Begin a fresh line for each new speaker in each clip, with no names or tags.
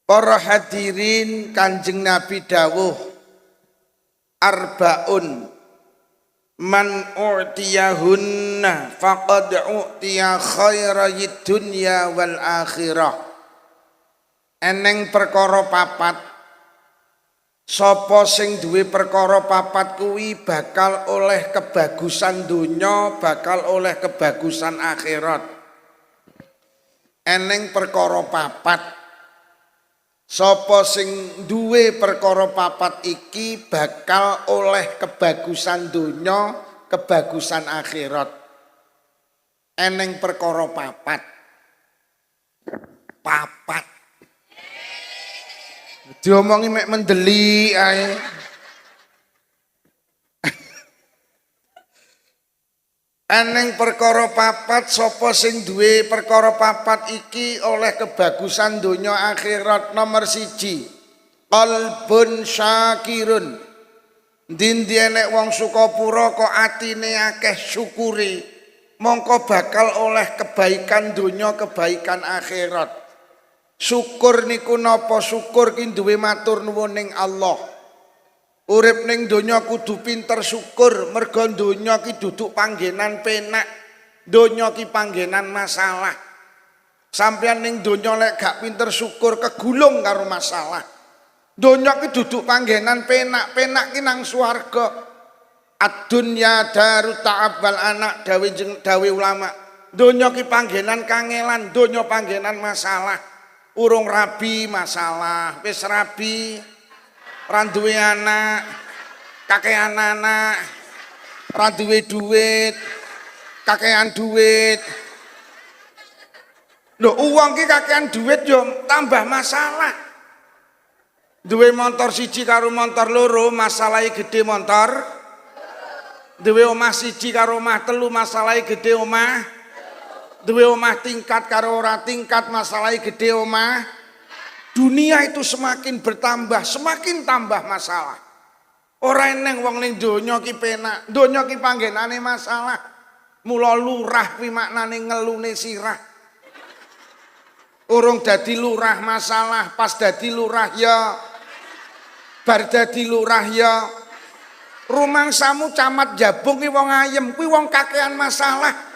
Para hadirin, Kanjeng Nabi dawuh arbaun man u'tiyahunna faqad u'tiya khairay dunya wal akhirah. Eneng perkara papat, sapa sing duwe perkara papat kuwi bakal oleh kebagusan dunya, bakal oleh kebagusan akhirat. Eneng perkara papat, sapa sing duwe perkara papat iki bakal oleh kebagusan dunya, kebagusan akhirat. Eneng perkara papat. Papat. Diomongi mek mendeli ae. Eneng perkara papat, sapa sing duwe perkara papat iki oleh kebagusan donya akhirat. Nomor 1, qalbun syakirun. Ndi enek wong sukapura kok atine akeh syukuri, mongko bakal oleh kebaikan donya, kebaikan akhirat. Syukur niku napa? Syukur ki duwe matur nuwun ning Allah. Urip ning donya kudu pinter syukur, mergo donya ki duduk panggenan penak, donya ki panggenan masalah. Sampeyan ning donya lek gak pinter syukur kegulung karo masalah. Donya ki duduk panggenan penak, penak ki nang swarga. Ad-dunya darut ta'ab wal anak, dawe ulama. Donya ki panggenan kangelan, donya panggenan masalah. Urung rabi masalah, wis rabi randuwe anak, kakean anak, randuwe duit, kakean duit. Lho uang ki kakean duit yo tambah masalah. Duwe motor siji karo motor loro, masalahe gede motor. Duwe omah siji karo omah telu, masalahe gede omah. Duwe omah tingkat karo ora tingkat, masalahe gede omah. Dunia itu semakin bertambah, semakin tambah masalah. Ora eneng wong ning donya ki penak, donya ki panggenane masalah. Mula lurah kuwi maknane ngelune sirah. Urung dadi lurah masalah, pas dadi lurah ya, bar dadi lurah ya. Rumangsamu camat Jabung ki wong ayem, kuwi wong kakean masalah.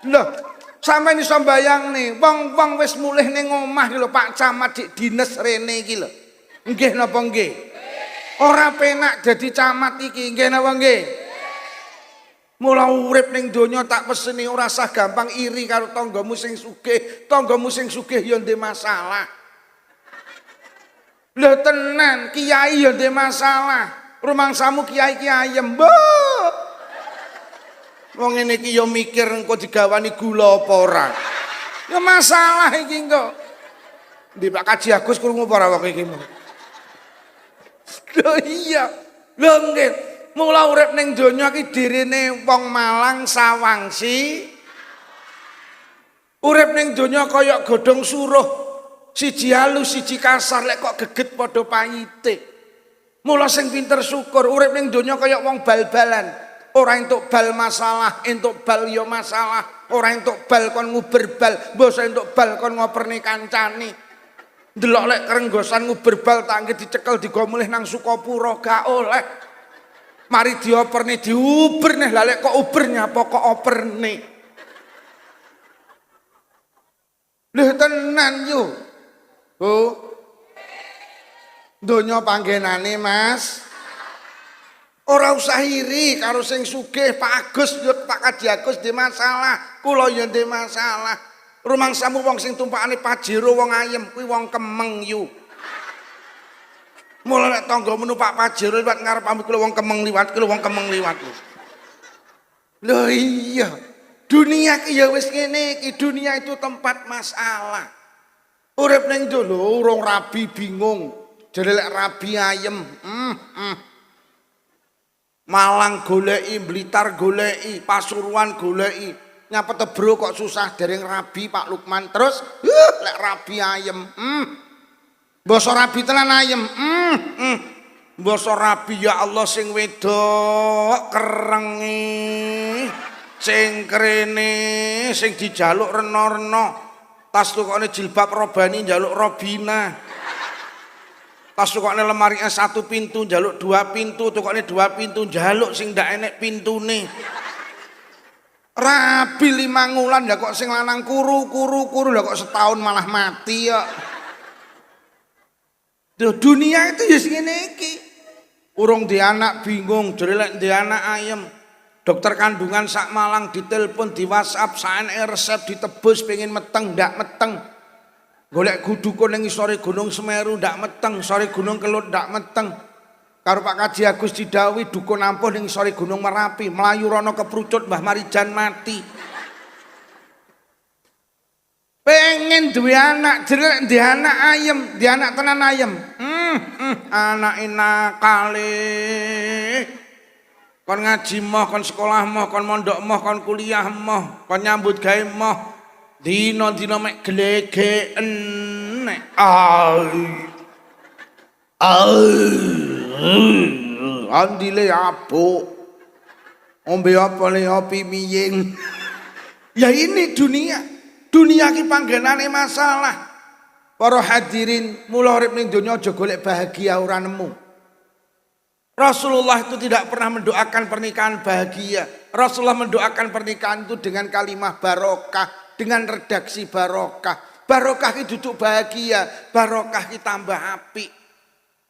Loh, sampeyan iso mbayangne, wong wis mulih ning omah iki lho Pak Camat dik dinas rene iki lho. Nggih napa nggih? Ora penak dadi camat iki, nggih napa nggih? Mula urip ning donya tak peseni ora sah gampang iri karo tanggamu sing sugih. Tanggamu sing sugih ya ndek masalah. Lho tenan, kiai ya ndek masalah. Rumangsamu kiai ki ayem, mbok. Wong ngene iki ya mikir engko digawani gula apa ora. Ya masalah iki engko. Ndi Pak Kaji Agus krungu apa ora wong iki? Lho iya. Lho nggih, mula urip ning donya iki direne wong Malang sawangsi. Urip ning donya kaya godhong suruh. Siji halus, siji kasar, lek kok geget padha payite. Mula sing pinter syukur, urip ning donya kaya wong bal-balan. Ora entuk bal masalah, entuk bal yo masalah. Ora entuk bal kon nguber bal, mbok entuk bal kon ngoperne kancane. Delok lek kerenggosan nguber bal tak dicekel digo mulih nang Sukapura gak oleh. Mari dioperne diuber neh, lah lek kok uber nyapa kok operne. Lho tenan yo. Oh. Donya panggenane Mas. Ora usah iri karo sing sugih. Pak Agus yo Pak Kaji Agus di masalah, kula yo di masalah. Rumangsamu wong sing tumpakane Pajero wong ayem kuwi wong kemeng yu. Mula nek tanggamu numpak Pajero liwat ngarep ambu kula wong kemeng liwat, kula wong kemeng liwat. Lho iya. Dunia ki ya wis ngene iki, dunia itu tempat masalah. Urip ning donya urung rabi bingung. Jare lek rabi ayem, Malang goleki, Blitar goleki, Pasuruan goleki. Nyapa Tebro kok susah dereng rabi Pak Lukman. Terus lek rabi ayem. Basa rabi tenan ayem. Basa rabi ya Allah sing wedok kerenge. Sing krene, sing dijaluk rena-rena. Tas tukokne jilbab robani njaluk robina. Tas tukokne lemari satu pintu njaluk dua pintu, tukokne dua pintu njaluk sing ndak enek pintune. Rabi 5 wulan lah kok sing lanang kuru lah kok setahun malah mati ya. Dunia itu ya sing ngene iki. Urung di anak bingung, jare lek di anak ayem. Dokter kandungan sak Malang ditelepon di WhatsApp, saene resep ditebus pengen meteng ndak meteng. Golek gudukun ning isore Gunung Semeru ndak meteng, sore Gunung Kelut ndak meteng. Karo Pak Kaji Agus didhawuhi dukun ampuh ning isore Gunung Merapi, mlayu rono keprucut Mbah Marijan mati. Pengen duwe anak, jelek di anak ayem, di anak tenan ayem. Anak nakale. Kon ngaji moh, kon sekolah moh, kon mondok moh, kon kuliah moh, kon nyambut gawe moh. Dino-dino mek glegeken nek. Andile abuk. Ombe apa le opi miying. Ya ini dunia. Dunia ki panggenane masalah. Para hadirin, mula urip ning donya aja golek bahagia ora nemu. Rasulullah itu tidak pernah mendoakan pernikahan bahagia. Rasulullah mendoakan pernikahan itu dengan kalimah barokah, dengan redaksi barokah. Barokah ki duduk bahagia, barokah ki tambah apik.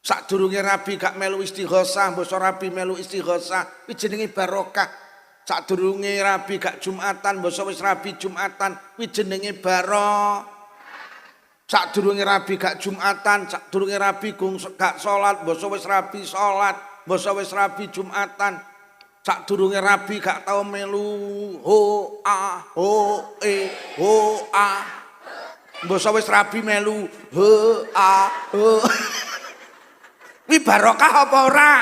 Sadurunge Rabi gak melu istighosah, mbok Rabi melu istighosah, kuwi jenenge barokah. Sadurunge Rabi gak Jumatan, mbok wis Rabi Jumatan, kuwi jenenge barokah. Sadurunge Rabi gak Jumatan, sadurunge Rabi gak salat, mbok wis Rabi salat. Mbok wis Rabi Jumatan, sadurunge Rabi gak tau melu ho a mbok wis Rabi melu ho a ho. Kuwi barokah apa ora?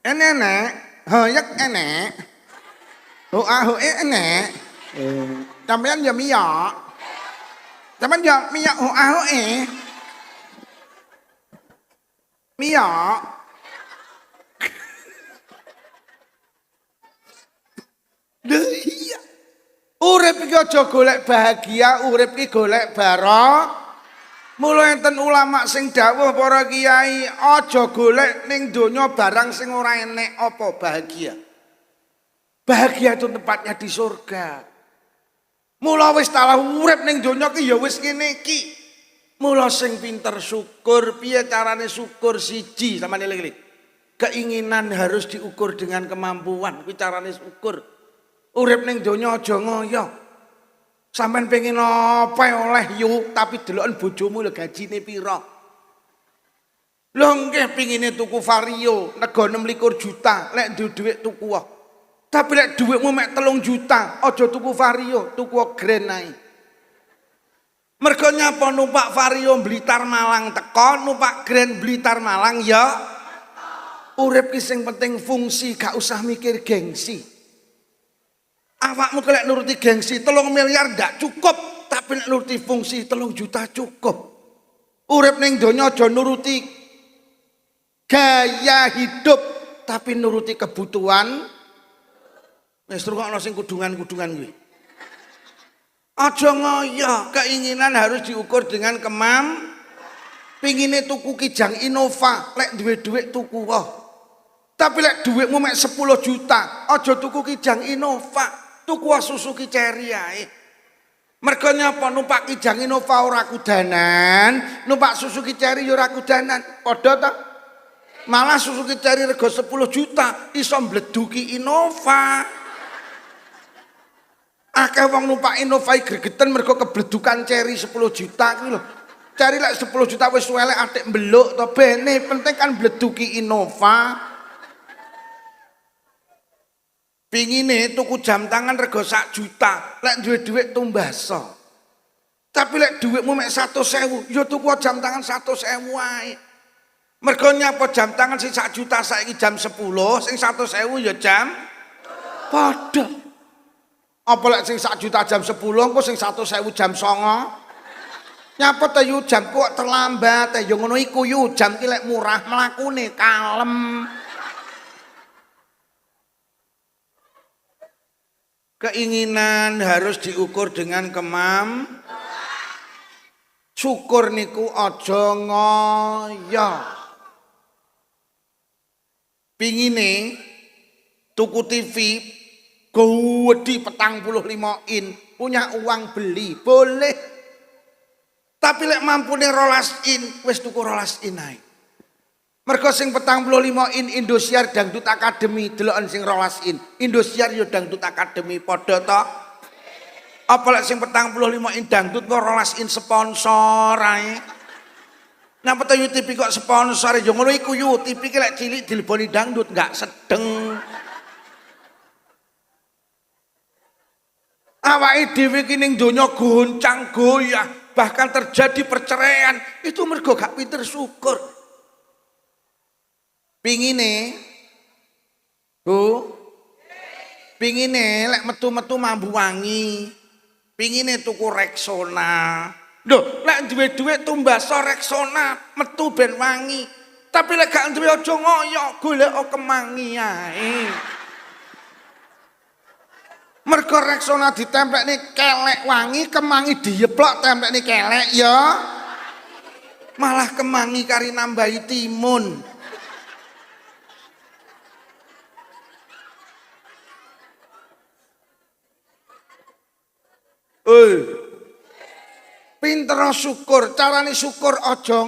Enek, hoyek enek. Ho a ho enek. Sampeyan ya miyak. Sampeyan ya miyak ho a ho Mia. Iya. Urip iki aja golek bahagia, urip iki golek barokah. Mula enten ulama sing dawuh para kiai, aja golek ning donya barang sing ora enek apa bahagia. Bahagia itu tempatnya di surga. Mula wis talah urip ning donya ki ya wis ngene iki. Mula sing pinter syukur, piye carane syukur siji sampeyan eling-eling. Keinginan harus diukur dengan kemampuan, kuwi carane syukur. Urip ning donya aja ngoyo. Sampeyan pengen apa oleh yuk, tapi deloken bojomu lho gajine pira. Lho nggih pengine tuku Vario, nego 26 juta, lek duwe dhuwit tuku wae. Tapi lek dhuwitmu mek 3 juta, aja tuku Vario, tuku Grand ae. Mergo nyapa numpak Vario Blitar Malang teko, numpak Grand Blitar Malang ya. Urip ki sing penting fungsi, gak usah mikir gengsi. Awakmu kelek nuruti gengsi 3 miliar ndak cukup, tapi nek nuruti fungsi 3 juta cukup. Urip ning donya aja nuruti gaya hidup, tapi nuruti kebutuhan. Wis rungokno sing kudungan-kudungan kuwi. Aja ngoyo, keinginan harus diukur dengan pingine tuku Kijang Innova, lek duwe dhuwit tuku wae. Tapi lek dhuwitmu mek 10 juta, aja tuku Kijang Innova, tuku Suzuki Cherry ae. Mergo nyapa numpak Kijang Innova ora kudanan, numpak Suzuki Cherry ya ora kudanan. Padha ta? Malah Suzuki Cherry rego 10 juta iso mbleduki Innova. Akeh wong numpak Innova gregeten mergo kebledukan Cherry 10 juta kuwi lho. Cherry lek 10 juta wis suwelek atik mbeluk to bene, penting kan mbleduki Innova. Pingine tuku jam tangan rego 1 juta, lek duwe dhuwit tumbaso. Tapi lek dhuwitmu mek 100.000, ya tuku jam tangan 100.000 wae. Mergo nyapa jam tangan sing 1 juta saiki jam 10, sing 100.000 ya jam padha. Apa lek sing 1 juta jam 10, engko sing 100.000 jam 09. Nyapa ta yu jam kok terlambat, ya ngono iku yu jam ki lek murah mlakune kalem. Keinginan harus diukur dengan syukur niku aja ngoyo. Pingine tuku TV gede 45 in, punya uang beli, boleh. Tapi lek mampune 12 in, wis tuku 12 in ae. Mergo sing 45 in Indosiar Dangdut Academy deloken sing 12 in. Indosiar yo Dangdut Academy padha to. Apa lek sing 45 in dangdut kok 12 in sponsor ae. Napa to TV kok sponsor yo ngono iku yo TV ki lek cilik dileboni dangdut enggak sedeng. Awake dhewe ki ning donya goncang goyah, bahkan terjadi perceraian, itu mergo gak pinter syukur. Pingine Bu, pingine lek metu-metu mambu wangi, pingine tuku Rexona. Lho, lek duwe dhuwit tumbasa Rexona, metu ben wangi. Tapi lek gak duwe aja ngoyo, golek kemangi ae. Mergo Rexona ditempelne kelek wangi, kemangi diyeplok tempelne kelek ya. Malah kemangi kari nambahi timun. Pinter syukur, carane syukur aja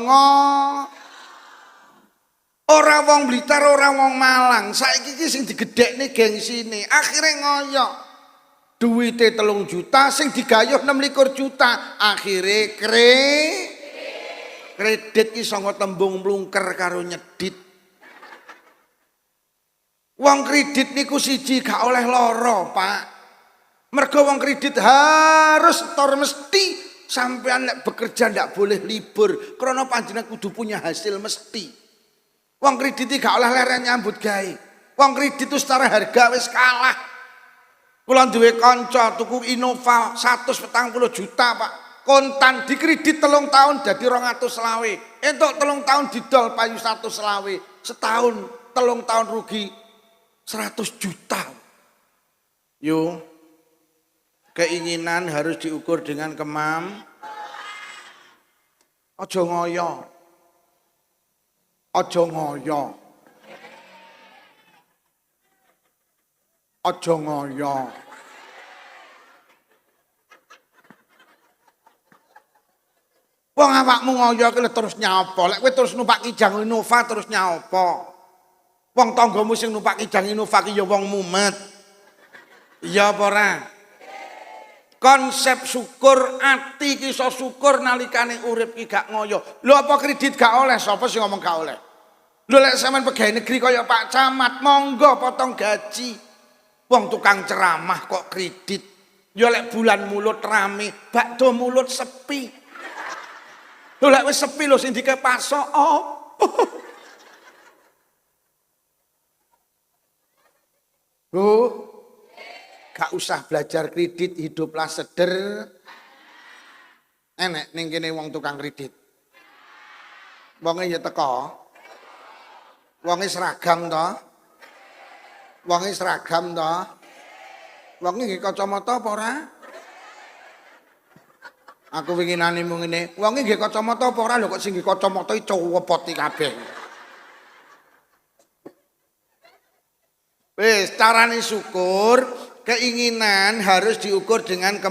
ora wong Blitar, ora wong Malang. Saiki iki sing digedhekne gengsine, akhire ngoyo. Duwite 3 juta sing digayuh 26 juta, akhire kredit ki sanga tembung mlungker karo nyedit. Wong kredit niku siji gak oleh lara, Pak. Mergo wong kredit harus setor mesti, sampean nek bekerja ndak boleh libur karena panjenengan kudu punya hasil mesti. Wong kredit iki gak oleh leren nyambut gawe. Wong kredit itu secara harga wis kalah. Kula duwe kanca tuku Innova 140 juta, Pak. Kontan dikredit 3 tahun dadi 220. Entuk 3 tahun didol payu 120. Setahun 3 tahun rugi 100 juta. Yo, keinginan harus diukur dengan aja ngoyo. Aja ngoyo. Aja ngoyo. Wong awakmu ngoyo ki terus nyapa? Lek kowe terus numpak Kijang Innova terus nyapa? Wong tanggamu sing numpak Kijang Innova ki ya wong mumet. Iya apa ora? Konsep syukur, ati ki iso syukur nalikane urip ki gak ngoyo. Lho apa kredit gak oleh? Sapa sing ngomong gak oleh? Lho lek sampean pegawai negeri kaya Pak Camat, monggo potong gaji. Wong tukang ceramah kok kredit. Ya lek bulan mulut rame, bakdo mulut sepi. Lho lek wis sepi lho sing dikepasok opo? Lho, gak usah belajar kredit, hiduplah seder. Enek ning kene wong tukang kredit. Wonge ya teko. Wonge seragam to. Wonge seragam to. Wonge nggih kacamata apa ora? Aku winginane mung ngene, wonge nggih kacamata apa ora lho kok sing nggih kacamata iki cowopoti kabeh. Wis carane syukur, keinginan harus diukur dengan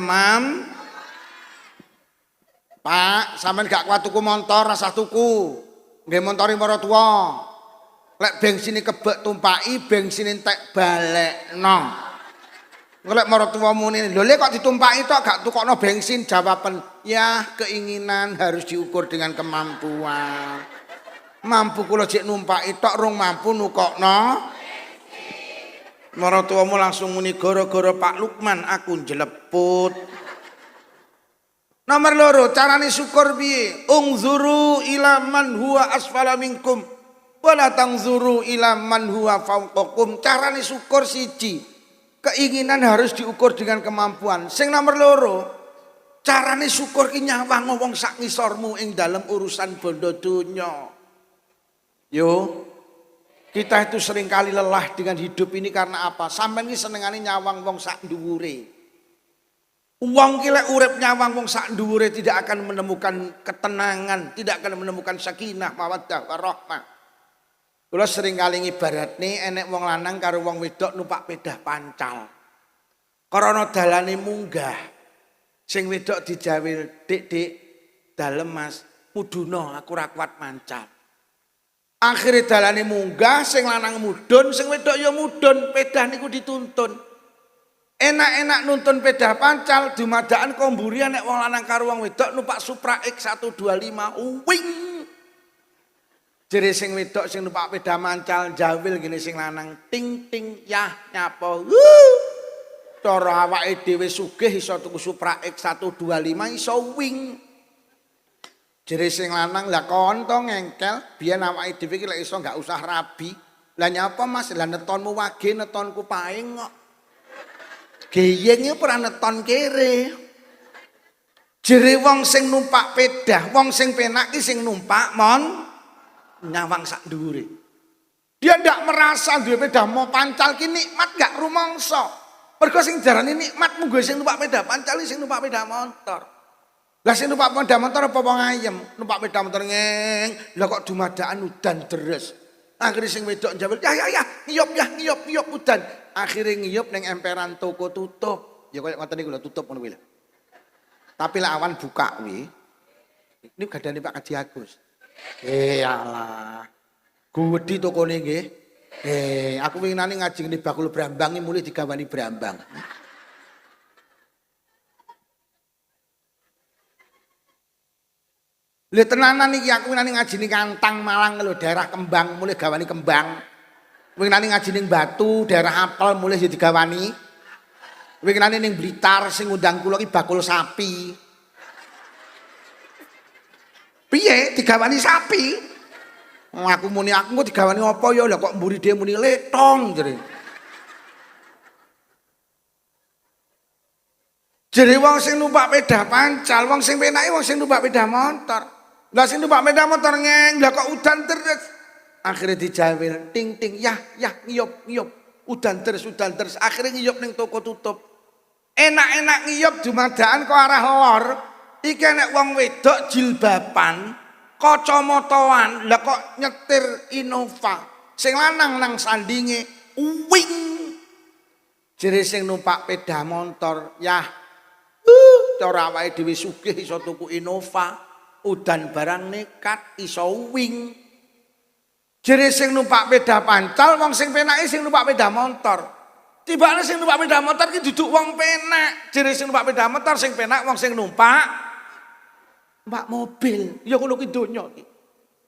Pak, sampean gak kuat tuku motor, rasa tuku. Nggih montore para tuwa. Lek bensin kebek tumpaki, bensin entek balekno. Lek marang tuwamu muni, lho lek kok ditumpaki tok gak tukokno bensin, jawaban, ya keinginan harus diukur dengan kemampuan. Mampu kula jek numpaki tok rung mampu nukokno. Marang tuwamu langsung muni gara-gara Pak Lukman aku njleput. Nomor 2, carane syukur piye? Ungzuru ila man huwa asfala minkum wala tangzuru ila man huwa fawqakum. Carane syukur siji, keinginan harus diukur dengan kemampuan. Sing nomor 2, carane syukur ki nyawang wong sak ngisormu ing dalam urusan bondo donya. Yo. Kita itu seringkali lelah dengan hidup ini karena apa? Sampeyan iki senengane nyawang wong sak dhuwure. Wong ki lek urip nyawang wong sak dhuwure tidak akan menemukan ketenangan, tidak akan menemukan sakinah, mawaddah, warahmah. Kula seringkali ngibaratne enek wong lanang karo wong wedok numpak pedah pancal. Karena dalane munggah. Sing wedok dijawil, "Dik, dalem Mas, muduna aku ora kuat mancal." Akhire dalane munggah, sing lanang mudhun, sing wedok ya mudhun, pedah niku dituntun. Enak-enak nuntun pedah pancal, dumadakan komburian nek wong lanang karo wong wedok numpak Supra X 125 wing. Jere sing wedok sing numpak pedah pancal jawil gini sing lanang ting ting yah nyapa. Cara awake dhewe sugih iso tuku Supra X 125 iso wing. Jere sing lanang lah konto ngengkel, biyen awake dhewe iki lek iso enggak usah rabi. Lah nyapa Mas? Lah netonmu wage netonku paing kok. Geyeng iki ora neton kere. Jere wong sing numpak pedah, wong sing penak ki sing numpak nyawang sak dhuwure. Dia ndak merasa duwe pedah mau pancal ki nikmat gak rumangsa. Mergo sing jarane nikmat mung sing numpak pedah pancal sing numpak pedah motor. Lah sing numpak pedah motor apa wong ayem, numpak pedah motor ngeng, lah kok dumadakan udan deres. Akhire sing wedok njawel, "Ya, ngiyup udan." Akhire ngiyup ning emperan toko tutup. Ya koyo ngoten niku lho tutup ngono kuwi lho. Tapi lek awan buka kuwi, ini gadane Pak Haji Agus. Alah. Gudi tokone nggih. Aku winginane ngaji ngene bakul brambang iki mulih digawani brambang. Lha tenanan iki aku winane ngaji ning Kantang Malang lho daerah Kembang mulih gawani kembang. Winginane ngaji ning Batu daerah Apel mulih ya digawani. Winginane ning Blitar sing ngundang kula iki bakul sapi. Piye digawani sapi? Aku muni aku kok digawani apa ya lah kok mburi dhewe muni letong jere. Jere wong sing numpak pedah pancal, wong sing penake wong sing numpak pedah motor. Lah sing numpak pedah motor ngeng, lah kok udan terus. Akhirnya dijawil ting ting yah ngiyup udan terus. Akhirnya ngiyup ning toko tutup. Enak-enak ngiyup dumadakan kok arah lor. Iki nek wong wedok jilbaban, kacamataan, lah kok nyetir Innova. Sing lanang nang sandinge wing. Jere sing numpak pedah motor, yah cara awake dhewe sugih iso tuku Innova. Udan barang nekat iso wing. Jere sing numpak pedah pancal, wong sing penake sing numpak pedah motor. Tibane sing numpak pedah motor ki duduk wong penak. Jere sing numpak pedah motor sing penak wong sing numpak mobil. Ya ngono ki donya iki.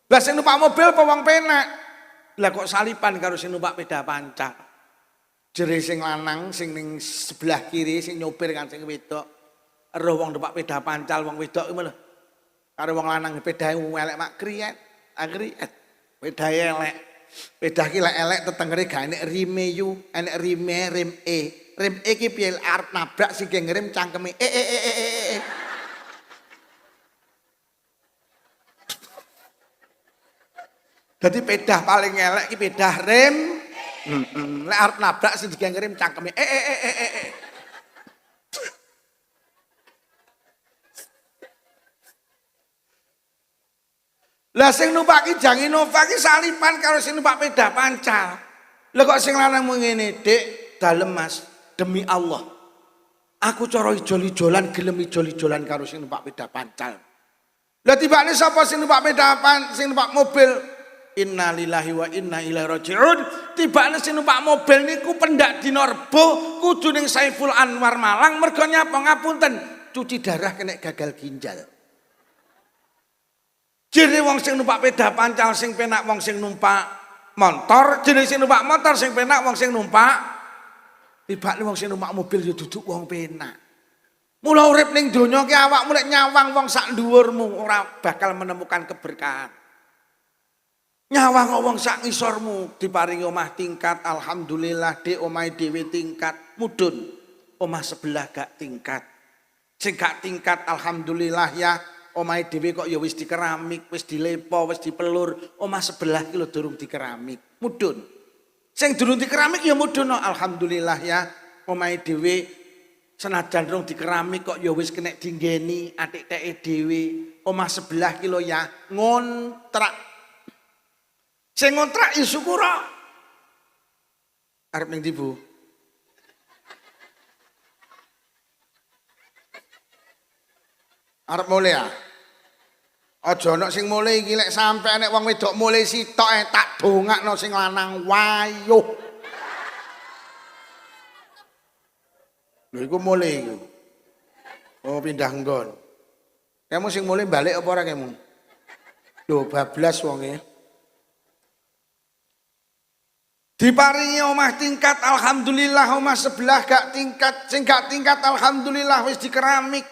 Lah sing numpak mobil apa wong penak? Lah kok salipan karo sing numpak pedah pancal. Jere sing lanang sing ning sebelah kiri sing nyopir kan sing wedok. Eroh wong numpak pedah pancal wong wedok iki lho. Karo wong lanang pedahe elek mak kriet. Agriet. Pedahe elek. Pedah ki lek elek tetengere gak enek rime yu, enek rime rem E. Rem E ki piye arep nabrak sing ngerem cangkeme Dadi pedah paling elek ki pedah rem. Lek arep nabrak sing ngerem cangkeme Lah sing numpak ki jang Innova ki salipan karo sing numpak pedah pancal. Lah kok sing lanang mung ngene, "Dik, dalem Mas, demi Allah. Aku cara ijol-ijolan gelem ijol-ijolan karo sing numpak pedah pancal." Lah tibane sapa sing numpak sing numpak mobil? Innalillahi wa inna ilaihi raji'un. Tibane sing numpak mobil niku pendak dina Rebo kudu ning Saiful Anwar Malang mergo nyapa ngapunten, cuci darah kena gagal ginjal. Jere wong sing numpak pedah pancal sing penak wong sing numpak motor, jere sing numpak motor sing penak wong sing numpak tibane wong sing numpak mobil ya duduk wong penak. Mula urip ning donya ki awakmu nek nyawang wong sak dhuwurmu ora bakal menemukan keberkahan. Nyawang wong sak ngisormu diparingi omah tingkat, alhamdulillah Dik omahe dhewe tingkat, mudhun omah sebelah gak tingkat. Sing gak tingkat alhamdulillah ya omahe dhewe kok ya wis dikeramik, wis dilepo, wis dipelur. Omah sebelah ki lho durung dikeramik. mudhun. Sing durung dikeramik ya mudhun. Alhamdulillah ya, omahe dhewe senajan rong dikeramik kok ya wis kena dinggeni atik teke dhewe. Omah sebelah ki lho ya ngontrak. Sing ngontrak ya syukur. Arep ning ndi, Bu? Arep mulai ya? Aja ana sing mulai iki lek sampe nek wong wedok mulai sitok tak dongakno sing lanang wayuh. Lho iku mulai iku. Oh pindah nggon. Kamu sing mulai balik apa ora kamu? Lho bablas wonge. Diparingi omah tingkat alhamdulillah, omah sebelah gak tingkat, sing gak tingkat alhamdulillah wis dikeramik.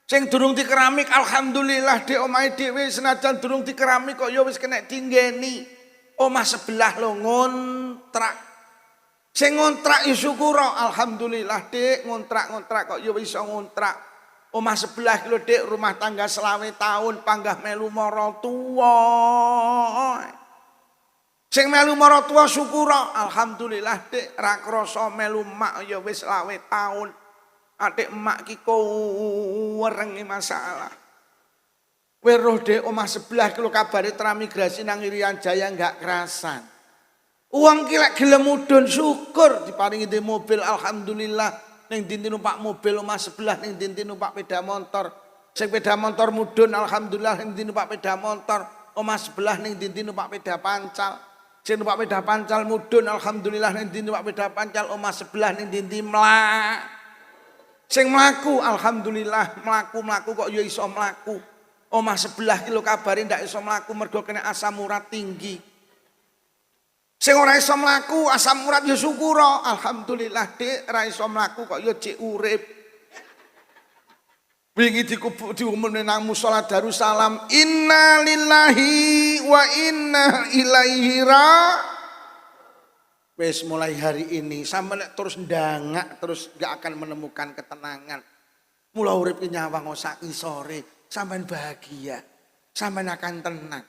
Sing durung dikeramik alhamdulillah di omahe dhewe senajan durung dikeramik kok ya wis kena dinggeni. Omah sebelah lho ngontrak. Sing ngontrak ya syukur alhamdulillah Dik, ngontrak kok ya wis iso ngontrak. Omah sebelah lho Dik, rumah tangga 20 tahun panggah melu maratuwa. Sing melu maratuwa syukur alhamdulillah Dik, ra krasa melu mak ya wis 20 tahun. Adik emak ki werengi masalah. Weruh Dek omah sebelah ki lho kabare transmigrasi nang Irian Jaya enggak kerasan. Uang ki lek gelem mudhun syukur diparingi di mobil alhamdulillah. Ning dinti numpak mobil omah sebelah, ning dinti numpak sepeda motor. Sing sepeda motor mudhun alhamdulillah, ning dinti numpak sepeda motor. Omah sebelah ning dinti numpak sepeda pancal. Sing numpak sepeda pancal mudhun alhamdulillah, ning dinti numpak sepeda pancal. Omah sebelah ning dinti mlak. Sing mlaku alhamdulillah mlaku kok ya iso mlaku. Omah sebelah ki lho kabare ndak iso mlaku mergo kena asam urat tinggi. Sing ora iso mlaku asam urat ya syukur alhamdulillah Dik, ora iso mlaku kok ya jek urip. Wingi diumumne nang musala Darussalam, inna lillahi wa inna ilaihi raji'un. Wes mulai hari ini sampe nek terus ndangak terus gak akan menemukan ketenangan. Mula urip nyawang sak isore, sampean bahagia, sampean akan tenang.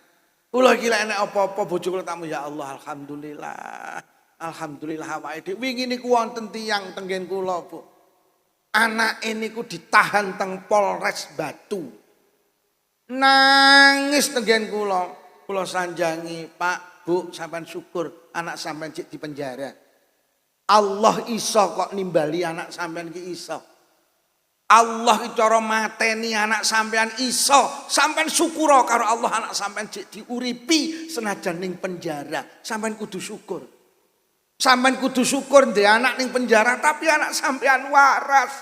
Kula iki lek nek apa-apa bojo kula tamu ya Allah alhamdulillah. Alhamdulillah awake dhewe wingi niku wonten tiyang tenggen kula, Bu. Anake niku ditahan teng Polres Batu. Nangis tenggen kula. Kula sanjangi, Pak, Bu, sampean syukur anak sampean cek di penjara. Allah iso kok nimbali anak sampean ki iso. Allah cara mateni anak sampean iso. Sampean syukur karo Allah anak sampean cek diuripi senajan ning penjara. Sampean kudu syukur. Sampean kudu syukur ndek anak ning penjara tapi anak sampean waras.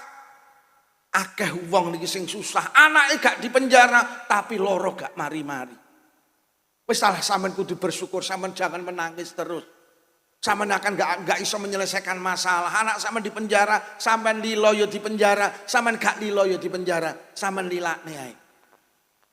Akeh wong niki sing susah, anake gak di penjara tapi loro gak mari-mari. Wis salah sampean kudu bersyukur, sampean jangan menangis terus. Sampean akan gak iso menyelesaikan masalah. Anak sampean di penjara, sampean lilo yo di penjara, sampean gak lilo yo di penjara, sampean lilakne ae.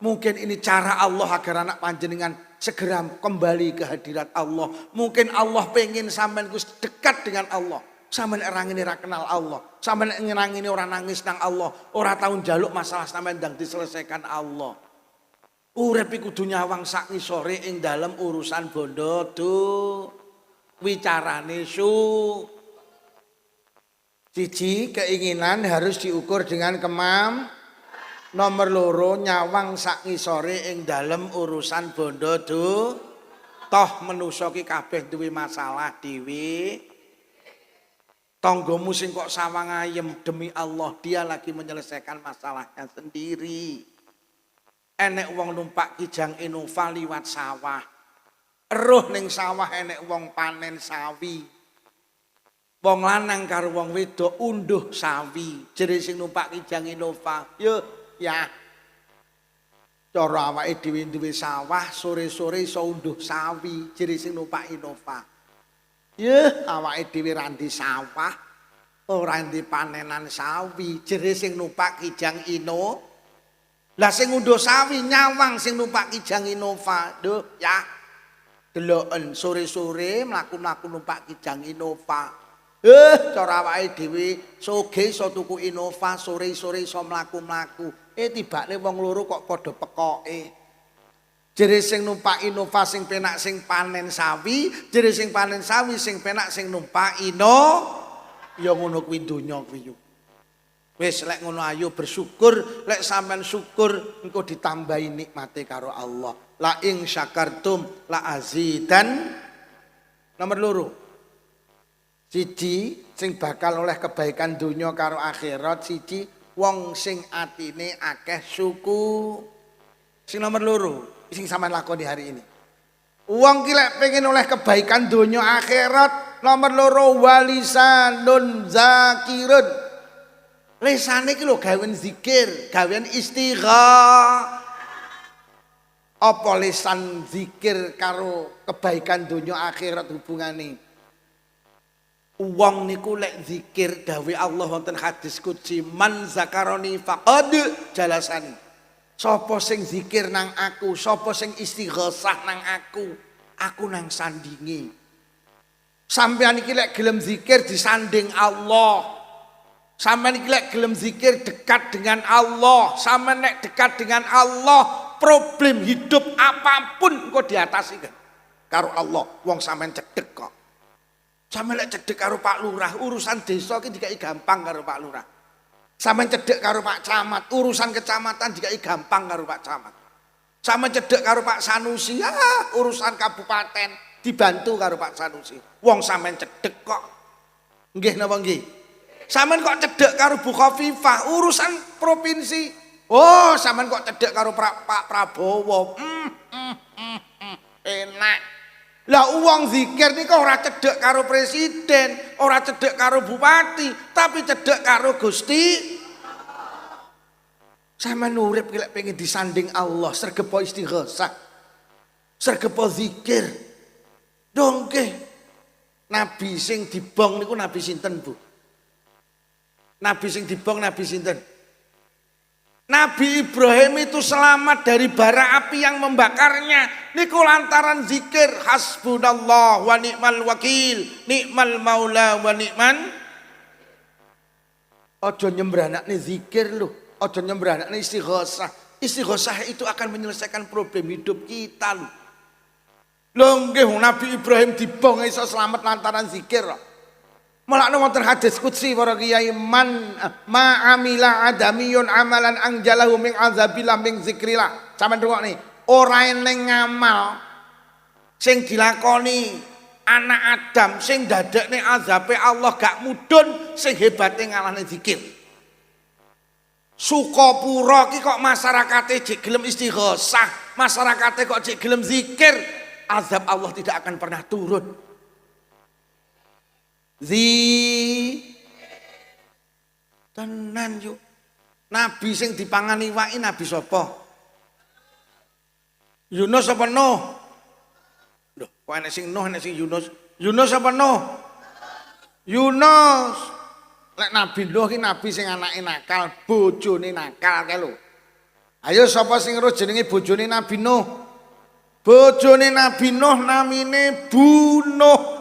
Mungkin ini cara Allah agar anak panjenengan segera kembali ke hadirat Allah. Mungkin Allah pengen sampean dekat dengan Allah. Sampean orang ini ora kenal Allah. Sampean orang ini ora nangis nang Allah, ora tau njaluk masalah sampean ndang diselesaikan Allah. Urip iku kudu nyawang sak ngisore ing dalem urusan bondo wicarane siji keinginan harus diukur dengan nomor loro nyawang sak ngisore ing dalem urusan bondo toh manusa ki kabeh duwe masalah dhewe. Tanggamu sing kok sawang ayem demi Allah dia lagi menyelesaikan masalahnya sendiri. Enek wong numpak Kijang Innova liwat sawah. Eruh ning sawah enek wong panen sawi. Wong lanang karo wong wedok unduh sawi. Jere sing numpak Kijang Innova, "Yo, ya. Cara awake dhewe duwe sawah, sore-sore iso unduh sawi." Jere sing numpak Innova. "Yeh, awake dhewe ra ndek sawah, ora ndek panenan sawi." Jere sing numpak Kijang Innova. Lah sing ngunduh sawi nyawang sing numpak Kijang Innova. Duh, ya. Deloken sore-sore mlaku-mlaku numpak Kijang Innova. Cara awake dhewe soge iso tuku Innova, sore-sore iso mlaku-mlaku. Tibane wong loro kok padha pekoke. Jere sing numpaki nova sing penak sing panen sawi, jere sing panen sawi sing penak sing numpaki ya ngono kuwi donya kuwi yo. Wis lek ngono ayo bersyukur, lek sampean syukur engko ditambahi nikmate karo Allah. La ing syakartum la azidan. Nomor loro. Siji sing bakal oleh kebaikan donya karo akhirat, siji wong sing atine akeh syukur. Sing nomor loro sing sampean lakoni hari ini. Wong ki lek pengen oleh kebaikan donya akhirat, nomor loro walisanun zakirun. Lisane ki lho gawean zikir, gawean istighfar. Apa lisan zikir karo kebaikan donya akhirat hubungane? Wong niku lek zikir dawuh Allah wonten hadis qudsi man zakaroni faqad jalasani. Sapa sing zikir nang aku, sapa sing istighosah nang aku nang sandingi. Sampeyan iki lek gelem zikir disanding Allah. Sampeyan iki lek gelem zikir dekat dengan Allah. Sampeyan nek dekat dengan Allah, problem hidup apapun kok diatasi kan karo Allah. Wong sampeyan cedhek kok. Sampeyan lek cedhek karo Pak Lurah, urusan desa iki dikai gampang karo Pak Lurah. Sampeyan cedhek karo Pak Camat, urusan kecamatan dikai gampang karo Pak Camat. Sampeyan cedhek karo Pak Sanusi, urusan kabupaten dibantu karo Pak Sanusi. Wong sampeyan cedhek kok. Nggih napa nggih? Sampeyan kok cedhek karo Bu Khofifah, urusan provinsi. Oh, sampeyan kok cedhek karo Pak Prabowo. Enak. Lah uang zikir niku ora cedhek karo presiden, ora cedhek karo bupati, tapi cedhek karo Gusti. Sampeyan urip ki lek pengen disanding Allah, sregepo istighosah. Sregepo zikir. Dongke. Nabi sing dibong niku nabi sinten, Bu? Nabi sing dibong nabi sinten? Nabi Ibrahim itu selamat dari bara api yang membakarnya. Niku lantaran zikir hasbunallah wa ni'mal wakil, ni'mal maula wa ni'man. Ojo nyembranakne zikir lho, ojo nyembranakne istighosah. Istighosah itu akan menyelesaikan problem hidup kita lho. Lho nggih Nabi Ibrahim dibong iso selamat lantaran zikir lho. Mulane wonten hadis qudsi para kiai man ma amila adamiyun amalan angjalahu min azabillah min zikrillah. Sampeyan rungokne, ora eneng ngamal sing dilakoni anak Adam sing dadekne azabe Allah gak mudhun sing hebate ngalahne zikir. Sukapura ki kok masyarakate jek gelem istighosah, masyarakate kok jek gelem zikir, azab Allah tidak akan pernah turun. Tenan yuk. Nabi sing dipangani wae nabi sapa? Yunus apa Nuh? Lho, kok enek sing Nuh, enek sing Yunus. Yunus apa Nuh? Yunus. Lek Nabi Nuh ki nabi sing anake nakal, bojone nakal kae lho. Ayo sapa sing ero jenenge bojone Nabi Nuh? Bojone Nabi Nuh namine Bu Nuh.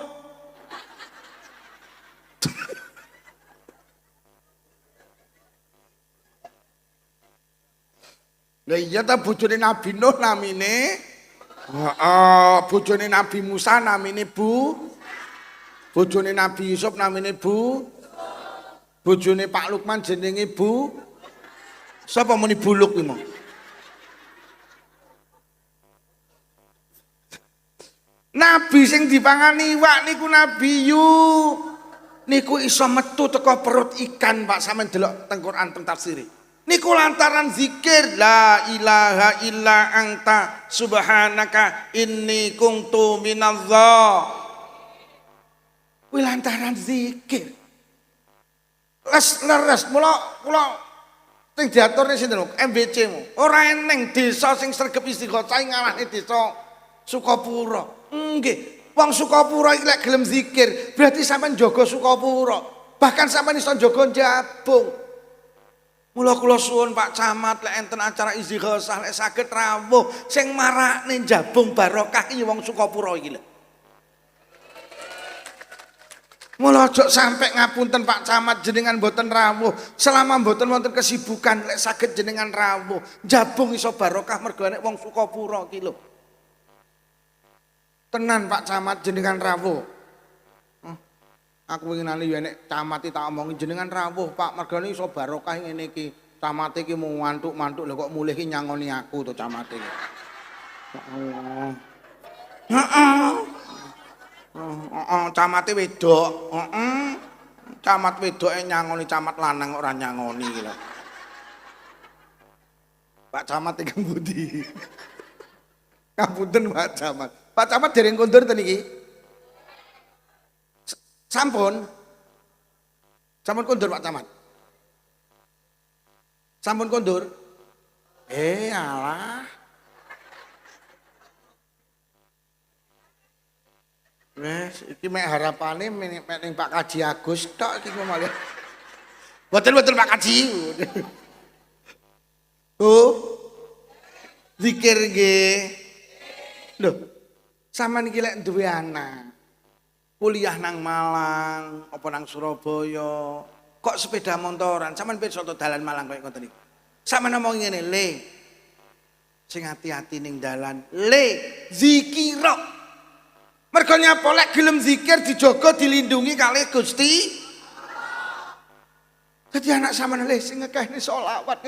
Lah iya ta bojone Nabi Nuh namine bojone Nabi Musa namine Bu. Bojone Nabi Yusuf namine Bu. Bojone Pak Lukman jenenge Bu. Sapa muni buluk iki mau? Nabi sing dipangani iwak niku Nabi niku iso metu teko perut ikan Pak sampean delok teng Quran teng tafsir. Niku lantaran zikir la ilaha illa anta subhanaka inni kuntu minadh. Kuwi lantaran zikir. Leres mula sing diaturne sinten MBC-mu. Ora eneng desa sing sregep istighosah ngalahne desa Sukapura. Nggih, wong Sukapura iki lek gelem zikir, berarti sampean jaga Sukapura. Bahkan sampean iso jaga Jabung. Mula kula suwun Pak Camat lek enten acara istighosah lek saged rawuh sing marakne Jabung barokah iki wong Sukapura iki lho. Mula aja sampai ngapunten Pak Camat jenengan boten rawuh. Selama boten wonten kesibukan lek saged jenengan rawuh, jabung iso barokah mergo nek wong Sukapura ki lho. Tenan Pak Camat jenengan rawuh. Aku winginane yo nek camat tak omongi jenengan rawuh Pak mergo iso barokah ngene iki. Camat iki mau mantuk-mantuk lho kok mulih ki nyangoni aku to camat iki. Heeh. Camate wedok. Camat wedoke nyangoni camat lanang ora nyangoni iki lho. Pak Camat iki ngendi? Ngapunten Pak Camat. Pak Camat dereng kondur ten iki. Sampun. Sampun kondur Pak Camat. Sampun kondur. Alah. Wes iki mek harapane mek ning Pak Kaji Agus tok iki malah. Boten Pak Kaji. Oh. Zikir nggih. Lho. Sampeyan iki lek duwe anak. Kuliah nang Malang, apa nang Surabaya, kok sepeda motoran, sampean pirsa to dalan Malang koyo ngoten iki. Sampeyan ngomong ngene, "Le. Sing hati-hati ning dalan, le zikira." Mergo nyapa lek gelem zikir dijaga dilindungi kalih Gusti. Dadi anak sampean le sing ngekehne selawat.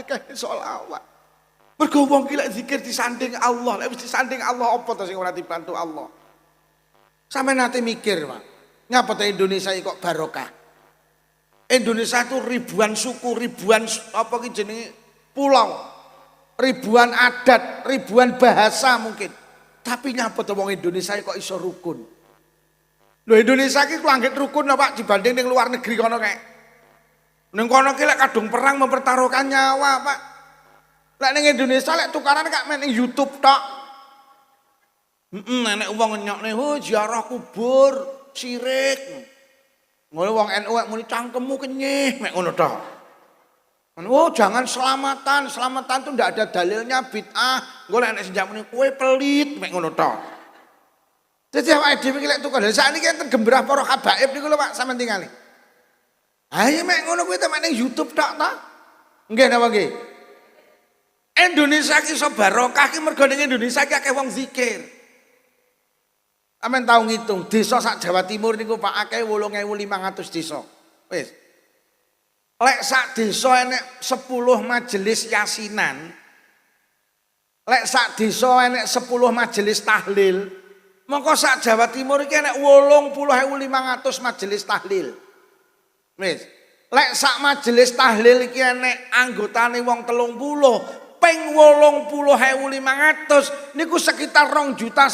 Mergo wong ki lek zikir disanding Allah, lek wis disanding Allah apa to sing ora dibantu Allah. Sampai nanti mikir Pak, ngapa tuh Indonesia ini kok barokah? Indonesia itu ribuan suku, ribuan apa ki jenenge pulau, ribuan adat, ribuan bahasa mungkin. Tapi ngapa tuh wong Indonesia kok iso rukun? Lho Indonesia ki langit rukun lho Pak dibanding ning luar negeri kono kae. Ning kono ki lek kadung perang mempertaruhkan nyawa Pak. Lek ning Indonesia lek tukaran kak main YouTube tok. Nenek wong nyokne ziarah kubur sirik. Ngono wong NU muni cangkemmu kenyih mek ngono tok. Oh jangan selamatan tuh ndak ada dalilnya bid'ah. Engko lek nek senjak muni kowe pelit mek ngono tok. Dadi awake dhewe iki lek tukar lha sakniki enten gembrah para habaib niku lho Pak sampeyan tingali. Ayo mek ngono kuwi temen ning YouTube tok ta? Nggih napa nggih? Indonesia ki iso barokah ki mergo ning Indonesia ki akeh wong zikir. Amen tahu ngitung desa sak Jawa Timur niku Pak akeh 8.500 desa. Wis. Lek sak desa enek 10 majelis yasinan. Lek sak desa enek 10 majelis tahlil. Mongko sak Jawa Timur iki enek 80.500 majelis tahlil. Wis. Lek sak majelis tahlil iki enek anggotane wong 30. Ping 80.500 niku sekitar 2,5 juta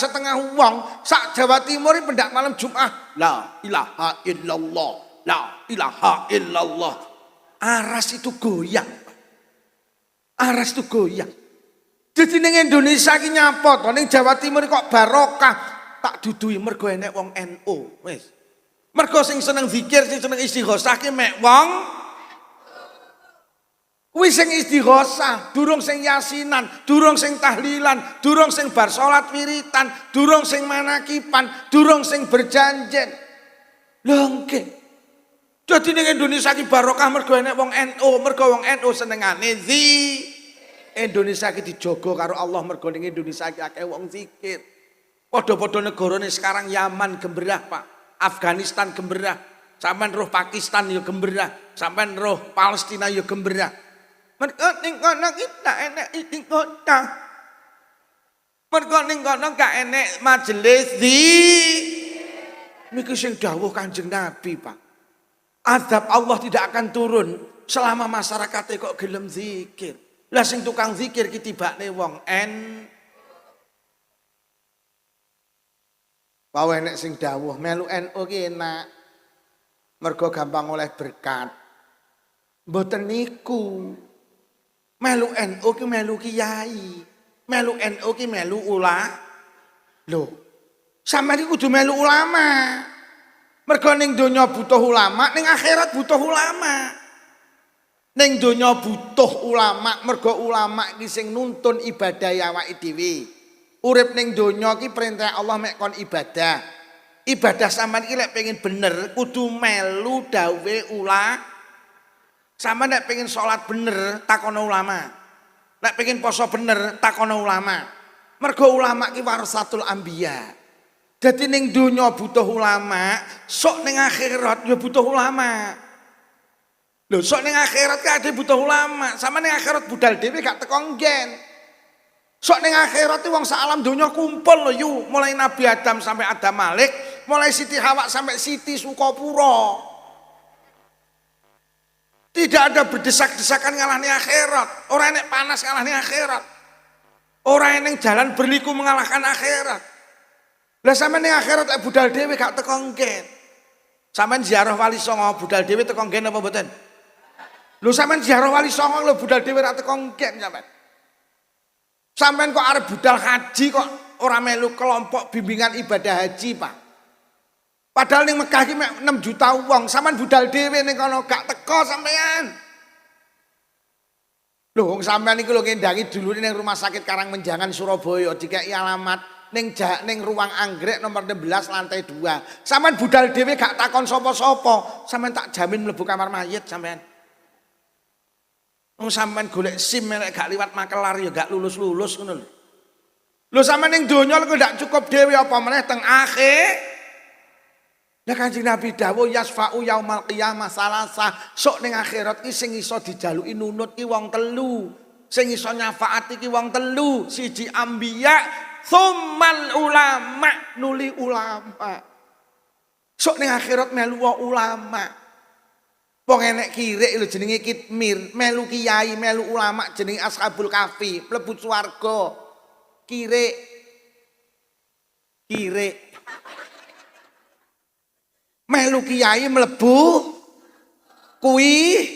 wong sak Jawa Timur iki pendak malam Jumat la ilaha illallah la ilaha illallah. Aras itu goyang. Aras itu goyang. Jadi ning Indonesia iki nyapa to ning Jawa Timur kok barokah tak duduhi mergo enek wong NU wis. Mergo sing seneng zikir sing seneng istighosah ki mek wong kuwi sing istighosah, durung sing yasinan, durung sing tahlilan, durung sing bar salat wiritan, durung sing manakipan, durung sing berjanjen. Lho nggih. Dadi ning Indonesia ki barokah mergo enek wong NU, mergo wong NU senengane Indonesia ki dijogo karo Allah mergo ning Indonesia ki akeh wong zikir. Padha-padha negarane sekarang Yaman gemberah Pak, Afghanistan gemberah, sampean roh Pakistan ya gemberah, sampean roh Palestina ya gemberah. Mergo ning kono kita enek istighosah. Mergo ning kono gak enek majelis niku sing dawuh Kanjeng Nabi, Pak. Azab Allah tidak akan turun selama masyarakatnya kok gelem zikir. Lah sing tukang zikir ki tibane wong Wae enek sing dawuh melu NU ki enak. Mergo gampang oleh berkat. Mboten niku. Melu NU ki melu kiai. Melu NU ki melu Lho. Sampeyan iki kudu melu ulama. Mergo ning donya butuh ulama, ning akhirat butuh ulama. Ning donya butuh ulama, mergo ulama iki sing nuntun ibadah awake dhewe. Urip ning donya ki perintah Allah mek kon ibadah. ibadah sampean iki lek pengen bener kudu melu dawe sampean nek pengen salat bener takono ulama. Nek pengen poso bener takono ulama. Mergo ulama ki warasatul anbiya. Dadi ning donya butuh ulama, sok ning akhirat ya butuh ulama. Lho sok ning akhirat ka ade butuh ulama. Sampeyan ning akhirat budal dhewe gak teko nggen. Sok ning akhirat wong sak alam donya kumpul lho yu, mulai Nabi Adam sampai Adam Malik, mulai Siti Hawa sampai Siti Sukopuro. Tidak ada berdesak-desakan ngalahni akhirat. Orang enek panas ngalahni akhirat. Orang enek jalan berliku mengalahkan akhirat. Lah sampeyan ning akhirat lek budal dhewe gak teko nggen. Sampeyan ziarah Wali Songo budal dhewe teko nggen apa mboten? Lho sampeyan ziarah Wali Songo lho budal dhewe ra teko nggen sampeyan. Sampeyan kok arep budal haji kok ora melu kelompok bimbingan ibadah haji, Pak. Padahal ning Mekah iki 6 juta wong, sampeyan budal dhewe ning kono gak teko sampeyan. Lho wong sampeyan iki lho ngendangi dulure ning Rumah Sakit Karangmenjangan Surabaya dikai alamat ning ruang anggrek nomor 16 lantai 2. Sampeyan budal dhewe gak takon sapa-sapa, sampeyan tak jamin mlebu kamar mayit sampeyan. Wong sampean golek SIM nek gak liwat makelar ya gak lulus-lulus ngono lho. Lho sampean ning donya kok gak cukup dhewe apa meneh teng akhir. Lah Kanjeng Nabi dawuh yasfa'u yaumal qiyamah salasa. Sok ning akhirat ki sing iso dijaluki nunut ki wong telu. Sing iso nyafaati ki wong telu. Siji anbiya, tsummal ulama, nuli ulama. Sok ning akhirat melu ulama. Wong enek kirik lho jenenge kitmir, melu kiai, melu ulama jenenge ashabul kahfi, mlebu swarga. Kirik. Melu kiai mlebu kuwi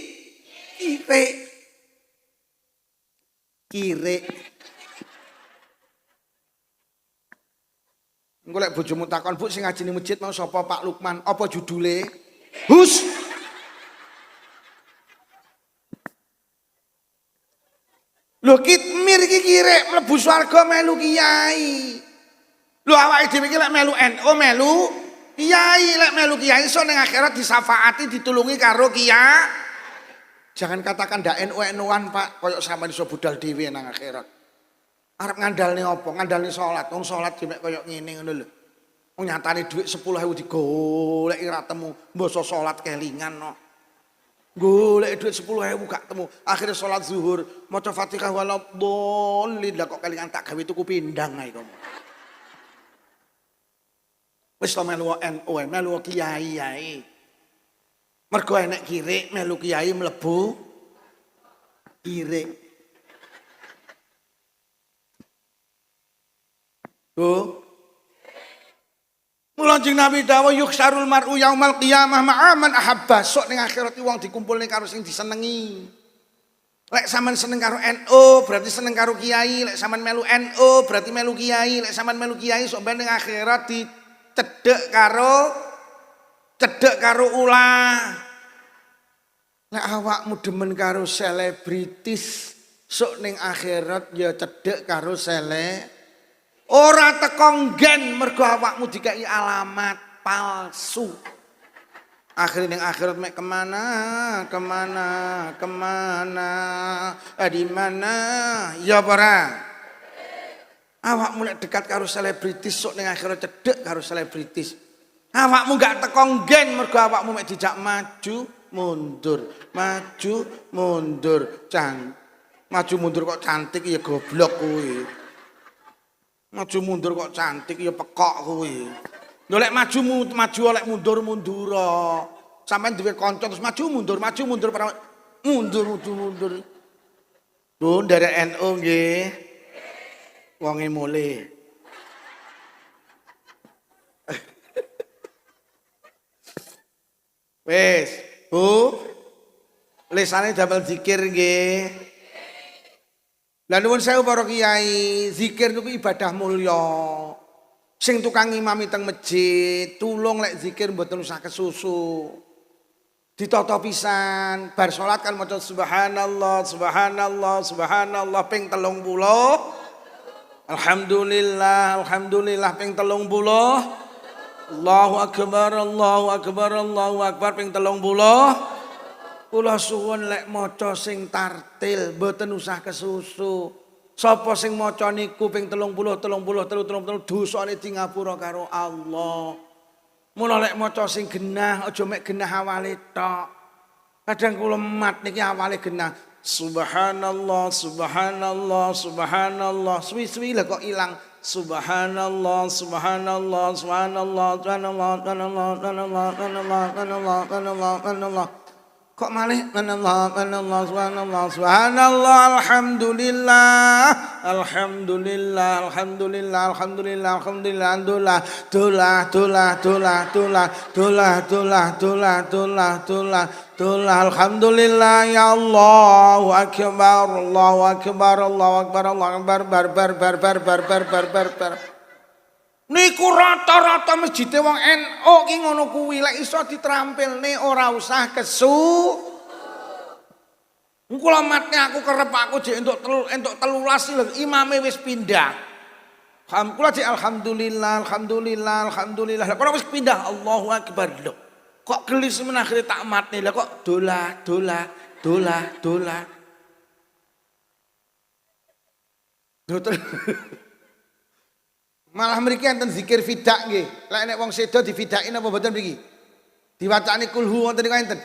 kirik. Engko lek bojomu takon, "Bu sing ngaji ning masjid mau sapa Pak Lukman?" Apa judule? Hus. Lho kitmir iki kirek mlebu swarga melu kiai. Lho awake dhewe iki lek melu NU melu kiai, lek melu kiai iso ning akhirat disafaati ditulungi karo kiai. Jangan katakan ndak NU-NU-an Pak, koyo sampean iso budal dhewe nang akhirat. Arep ngandalne apa? Ngandalne salat. Wong salat dhewe koyo ngene ngono lho. Wong nyatane dhuwit 10.000 digoleki ra temu, mbasa salat kelingan no. Golek duit 10.000 gak temu. Akhirnya sholat zuhur maca Fatihah waladhdallin. Lah kok kelingan tak gawe tuku pindang ae kono. Wis to melu NU, melu kiai ae. Mergo enek kirik melu kiai mlebu kirik. Tuh. Mula Kanjeng Nabi dawuh yuksarul mar'u yaumal qiyamah ma'aman ahabba. Sok ning akhirat wong dikumpulne karo sing disenengi. Lek sampean seneng karo NU berarti seneng karo kiai, lek sampean melu NU berarti melu kiai, lek sampean melu kiai sok ben ning akhirat dicedhek karo ulah. Lek awakmu demen karo selebritis, sok ning akhirat ya cedhek karo ora teko nggen mergo awakmu dikai alamat palsu. Akhirnya ning akhirat mek kemana, di mana? Ya ora. Awakmu nek dekat karo selebritis sok ning akhirat cedhek karo selebritis. Awakmu gak teko nggen mergo awakmu mek dijak maju mundur. Maju mundur kok cantik ya goblok kuwi. Maju mundur kok cantik ya pekok kuwi. Lho lek maju lek mundur. Sampeyan duwe kanca terus maju mundur para mundur. Lho nderek NU nggih. Wonge mule. Wes, Bu. Lesane damel zikir nggih. Lah nuwun sewu para kiai, zikir niku ibadah mulya. Sing tukang imami teng masjid, tulung lek zikir mboten usah kesusu. Ditata pisan, bar salat kan maca subhanallah ping 30. Alhamdulillah ping 30. Allahu akbar, Allahu akbar, Allahu akbar ping 30. Kula suwun lek maca sing tartil mboten usah kesusu. Sapa sing maca niku ping 30 dosane di ngapura karo Allah. Mula lek maca sing genah aja mek genah awale tok. Kadang kula mat niki awale genah. Subhanallah, subhanallah, subhanallah. Suwi-suwi lah kok ilang. Subhanallah, subhanallah, subhanallah, subhanallah, subhanallah, subhanallah, subhanallah, subhanallah, subhanallah, subhanallah. Kok malih subhanallah, subhanallah, subhanallah, subhanallah, alhamdulillah, alhamdulillah, alhamdulillah, alhamdulillah, alhamdulillah, alhamdulillah, tulah, tulah, tulah, tulah, tulah, tulah, tulah, tulah, tulah, tulah, alhamdulillah, ya Allahu akbar, Allahu akbar, Allahu akbar, Allahu akbar, bar bar bar bar bar bar bar bar bar. Niku rata-rata masjid wong NU ki ngono kuwi lek iso diterampilne ora usah kesu. Kula matne aku kerep aku jek entuk 13 lho imame wis pindah. Kula jek alhamdulillah alhamdulillah alhamdulillah. Kok wis pindah Allahu akbar lho. Kok gelis men akhire tak matne lho kok dolah dolah dolah dolah. Malah mriki enten zikir fidak nggih. Lek nek wong sedo difidakin apa mboten mriki? Diwacani kulhu wonten niku enten.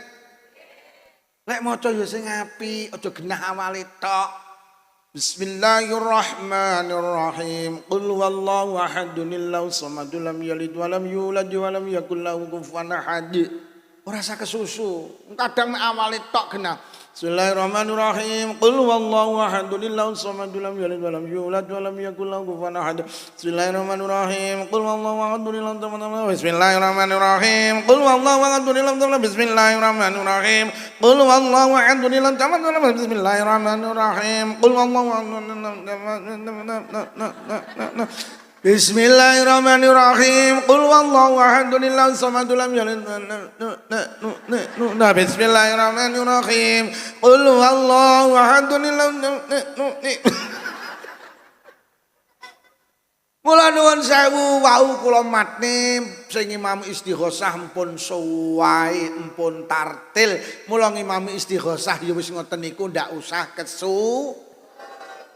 Lek maca ya sing apik, aja genah awale tok. Bismillahirrahmanirrahim. Qul huwallahu ahadun allahu samadun lam yalid wa lam yulad wa lam yakul lahu kufuwan ahad. Ora usah kesusu. Kadang mek awale tok genah. Bismillahirrahmanirrahim. Qul huwallahu ahadun allahu samadun lam yalid wa lam yulad wa lam yakul lahu kufuwan ahad. Bismillahirrahmanirrahim. Qul huwallahu ahadun allahu samadun. Bismillahirrahmanirrahim. Qul huwallahu ahadun allahu samadun. Bismillahirrahmanirrahim. Qul huwallahu ahadun allahu samadun. Bismillahirrahmanirrahim. Qul huwallahu Bismillahirrahmanirrahim. Qul huwallahu ahadun allahu samadun lam yalid wa lam yulad. Bismillahirrahmanirrahim. Qul huwallahu ahadun allahu Mula nuwun sewu wau kula matne sing imam istighosah mpun suwai mpun tartil. Mula imam istighosah ya wis ngoten niku ndak usah kesu.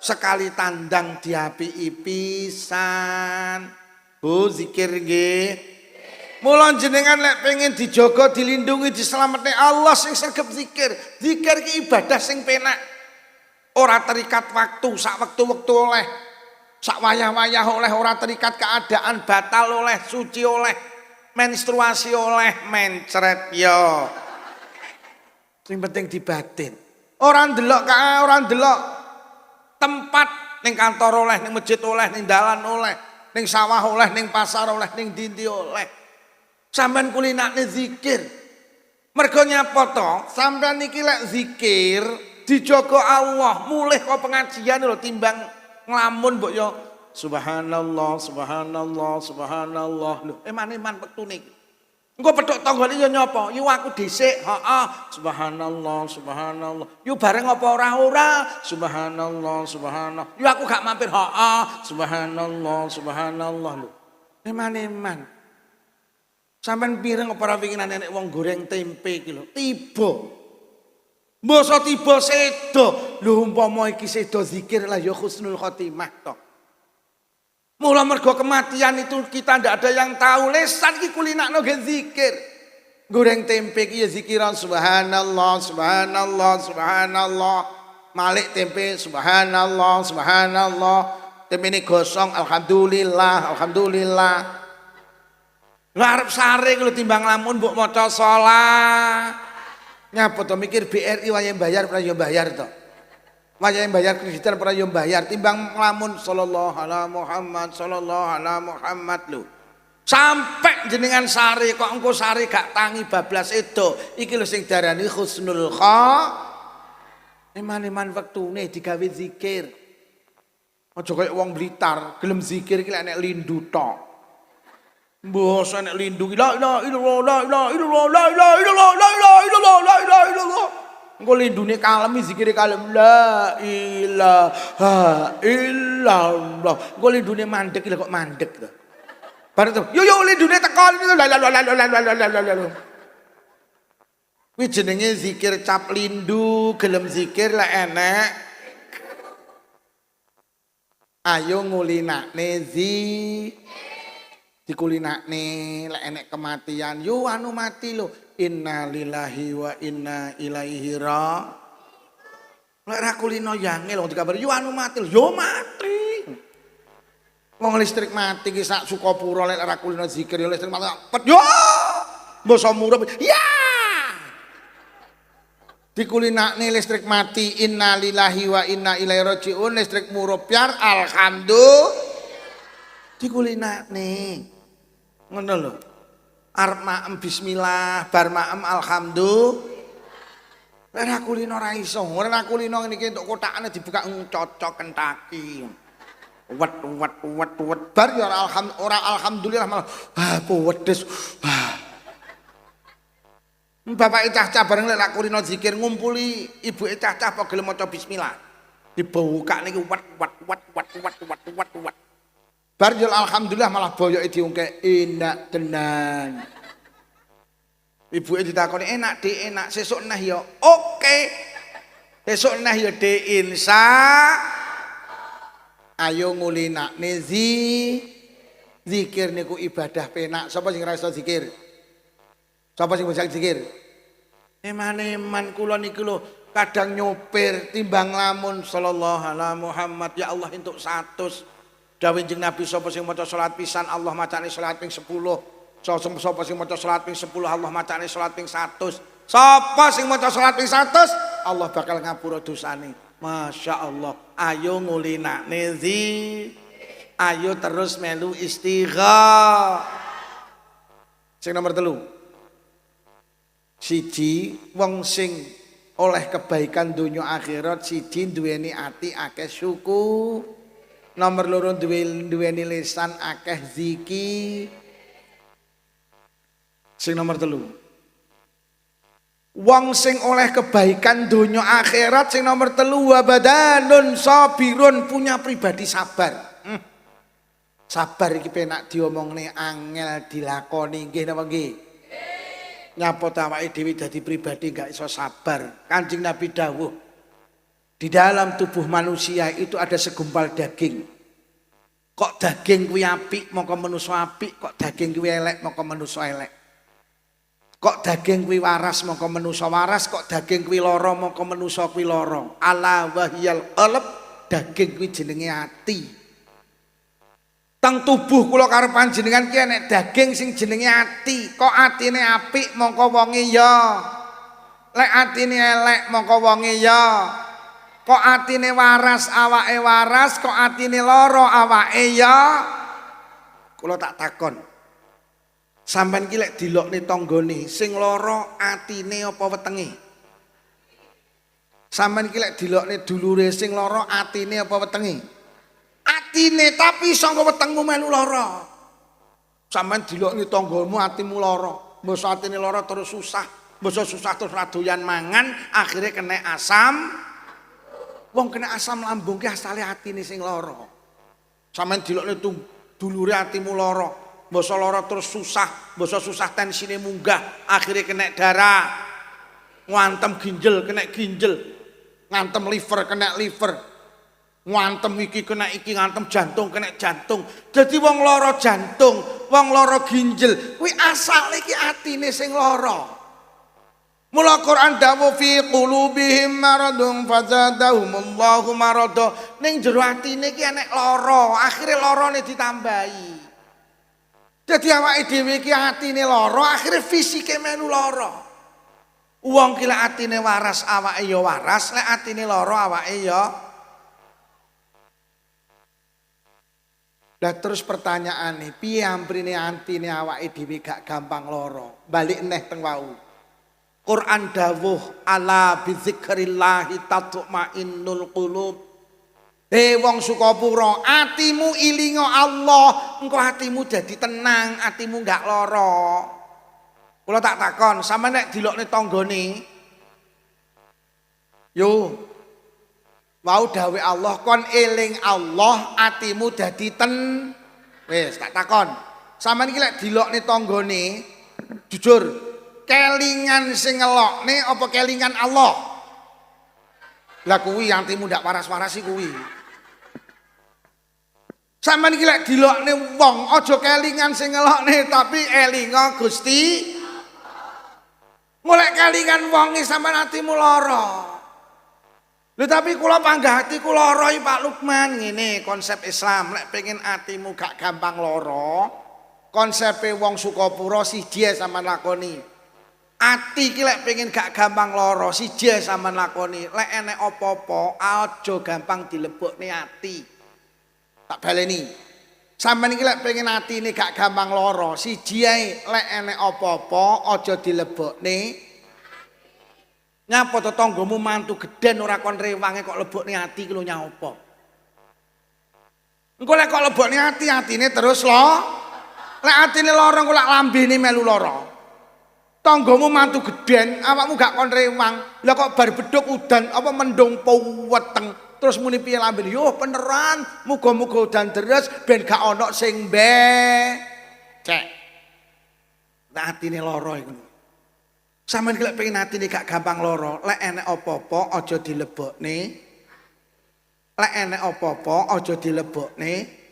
Sekali tandang diapiki pisan. Bu zikir nggih. Mula jenengan lek pengen dijaga, dilindungi, diselametne Allah sing sregep zikir. Zikir ki ibadah sing penak. Ora terikat waktu, sak wektu-wektu oleh. Sak wayah-wayah oleh, ora terikat keadaan, batal oleh, suci oleh, menstruasi oleh, mencret yo. Sing penting dibatin. Ora ndelok kae, ora ndelok tempat ning kantor oleh, ning masjid oleh, ning dalan oleh, ning sawah oleh, ning pasar oleh, ning dindi oleh. Sampeyan kulinakne zikir. Mergo nyapa to? Sampeyan iki lek zikir dijaga Allah, mulih kok pengajian lho timbang nglamun mbok yo subhanallah subhanallah subhanallah lho eman-eman wektune. Engko petuk tanggane yo nyapa? Yo aku dhisik, heeh, subhanallah subhanallah. Yo bareng apa ora subhanallah subhanallah. Yo aku gak mampir, heeh, subhanallah subhanallah lho. Eman-eman. Sampeyan pireng apa ora winginan nek wong goreng tempe iki lho, tiba. Mbasa tiba sedo. Lho umpama iki sedo zikir lah ya husnul khotimah toh. Mula mergo kematian itu kita ndak ada yang tahu. Lesan iki kulinakno gen zikir. Goreng tempe iki ya zikiran subhanallah subhanallah subhanallah. Malik tempe subhanallah subhanallah. Tempe ini gosong alhamdulillah alhamdulillah. Lah arep sare kalau timbang lamun mbok maca shalah. Nyapa to mikir BRI wayahe bayar ora yo bayar to. Wayahe bayar kreditan ora yo bayar timbang nglamun sallallahu alaihi Muhammad sallallahu alaihi Muhammad lho. Sampai jenengan sare kok engko sare gak tangi bablas edo. Iki lho sing darani husnul eman-eman wektune digawe zikir. Aja kaya wong Blitar gelem zikir iki lek nek lindu tok. Mbok nek lindu la ilaha illallah la ilaha illallah la ilaha illallah la ilaha illallah la ilaha illallah. Engko lindune kalem zikire kalem la ilaha illallah. Engko lindune mandek lho kok mandek to. Bar itu, yo lindune teko. Kuwi jenenge zikir cap lindu, gelem zikir lek enek. Ayo ngulinakne dikulinakne lek enek kematian. Yo anu mati lho. Inna lillahi wa inna ilaihi lek ra kulino yangel wong dikabar yo anu mati lho. Yo mati. Wong listrik mati ki sak Sukapura lek ra kulino zikir yo listrik mati. Yo. Mbok murup. Ya. Dikulinakne listrik mati inna lillahi wa inna ilaihi rajiun listrik murupiar alhamdulillah dikulinakne ngono lho arep maem bismillah bar maem alhamdulillah ora kulino ora iso ora kulino ngene iki entuk kotakane dibuka cocok kentaki wet bar ya ora alhamdulillah malah wedhes Bapak cah-cah bareng lek kulino zikir ngumpuli ibuke cah-cah apa gelem maca bismillah. Dibuka niki wat. Bar yo alhamdulillah malah boyoke diungke enak tenan. Ibuke ditakoni enak Dik, enak sesuk neh yo. Oke. Sesuk neh yo Dik insya. Ayo ngulinakne zikir niku ibadah penak. Sapa sing ora iso zikir? Sapa sing bisa zikir? Eman kula niki lho kadang nyopir timbang lamun sallallahu alaihi Muhammad ya Allah entuk 100. Dawuh Kanjeng Nabi sapa sing maca salat pisan Allah macane salat ping 10. Sapa sing maca salat ping 10 Allah macane salat ping 100. Sapa sing maca salat ping 100 Allah bakal ngapura dosane. Masya Allah. Ayo ngulinakne ayo terus melu istighfar. Sing nomor 3. Siji wong sing oleh kebaikan dunia akhirat siji duweni ati akeh syukur. Nomor 2 duweni lisan akeh zikir. Sing nomor 3. Wong sing oleh kebaikan dunia akhirat sing nomor 3 wa badanun sabirun punya pribadi sabar. Sabar iki penak diomongne angel dilakoni nggih napa nggih? Nyapa awake dhewe dadi pribadi gak iso sabar. Kanjeng Nabi dawuh di dalam tubuh manusia itu ada segumpal daging. Kok daging kuwi apik mongko manusa apik, kok daging kuwi elek mongko manusa elek. Kok daging kuwi waras mongko manusa waras, kok daging kuwi lara mongko manusa kuwi lara. Ala wahyal qalb, daging kuwi jenenge ati. Teng tubuh kula karo panjenengan ki enek daging sing jenenge ati. Kok atine apik mongko wonge ya. Lek atine elek mongko wonge ya. Kok atine waras awake waras, kok atine lara awake ya. Kula tak takon. Sampeyan ki lek dilokne tanggane sing lara atine apa wetenge? Sampeyan ki lek dilokne dulure sing lara atine apa wetenge? Atine tapi sangka wetengmu melu lara. Sampeyan dilokne tanggamu atimu lara. Mbok atine lara terus susah, mbok susah terus ra doyan mangan, akhire kena asam. Wong kena asam lambung ki asale atine sing lara. Sampeyan dilokne dulure atimu lara, mbok lara terus susah, mbok susah tensine munggah, akhire kena darah. Ngantem ginjel kena ginjel. Ngantem liver kena liver. Ngantem iki kena iki, ngantem jantung kena jantung. Jadi wong lara jantung, wong lara ginjel, kuwi asale iki atine sing lara. Mula Quran dawuh fi qulubihim maradun fazadahumullahu marada. Ning jero atine iki enek lara, akhire larane ditambahi. Dadi awake dhewe iki atine lara, akhire fisike melu lara. Wong ki lek atine waras awake ya waras, lek atine lara awake ya. Lah terus pertanyaane, piye amprine antine awake dhewe gak gampang lara? Balik neh teng wau. Quran dawuh ala bizikrillahi tatmainnul qulub. Wong Sukapura, atimu ilinga Allah, engko atimu dadi tenang, atimu gak lara. Kula tak takon, sampeyan nek dilokne tanggane yo wau dawe Allah kon eling Allah atimu dadi wis tak takon. Sampeyan iki lek dilokne tanggane jujur kelingan sing ngelokne apa kelingan Allah? Lah kuwi antimu ndak waras-waras kuwi. Sampeyan iki lek dilokne wong aja kelingan sing ngelokne tapi elinga Gusti. Mulai kelingan wong iki sampeyan atimu lara. Lho tapi kula panggah ati kula lara Pak Lukman ngene konsep Islam lek pengen atimu gak gampang lara. Konsepe wong Sukapura siji sampeyan lakoni. Ati iki lek pengen gak gampang lara siji sampeyan lakoni. Lek enek apa-apa aja gampang dilebokne ati. Tak baleni. Sampeyan iki lek pengen atine gak gampang lara siji ae lek enek apa-apa aja dilebokne. Nyapa to tanggamu mantu gedhen ora kon rewange kok lebokne ati ki lho nyapa. Engko lek kok lebokne ati atine terus lho. Lek atine lara engko lek lambene melu lara. Tanggamu mantu gedhen, awakmu gak kon rewang. Lah kok bar bedhuk udan apa mendung weteng. Terus muni piye lambene? Yo beneran, muga-muga udan deres ben gak ana sing cek. Lek atine lara iku. Sampeyan lek pengen atine gak gampang lara, lek enek apa-apa aja dilebokne. Lek enek apa-apa aja dilebokne.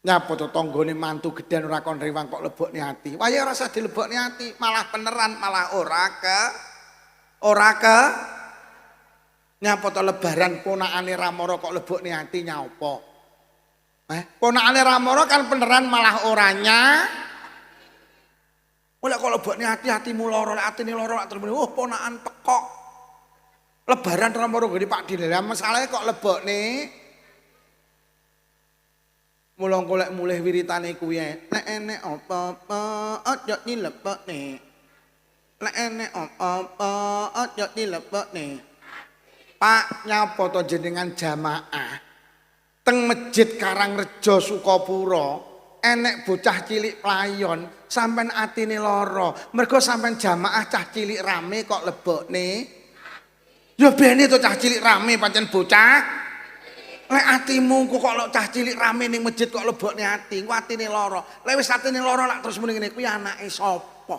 Nyapa to tanggane mantu gedhen ora kon rewang kok lebokne ati. Wah ya ora usah dilebokne ati, malah beneran malah ora ke nyapa to lebaran ponakane Ramara kok lebokne ati nyapa. Ponakane Ramara kan beneran malah oranya. Oleh kok lebokne ati atimu lara, lek atine lara terus oh ponakan teko. Lebaran Ramara gede Pak Dilan, masalahe kok lebokne mulong golek mulih wiritane kuwi nek enek apa-apa aja dilebokne. Nek enek apa-apa aja dilebokne. Pak nyapa to jenengan jamaah teng Masjid Karangrejo Sukapura enek bocah cilik playon sampean atine lara mergo sampean jamaah cah cilik rame kok lebokne. Ya bene to cah cilik rame pancen bocah. Lek atimu kok cah cilik rame ning masjid kok lebokne ati, ku atine lara. Lek wis atine lara lak terus muni ngene kuwi anake sapa?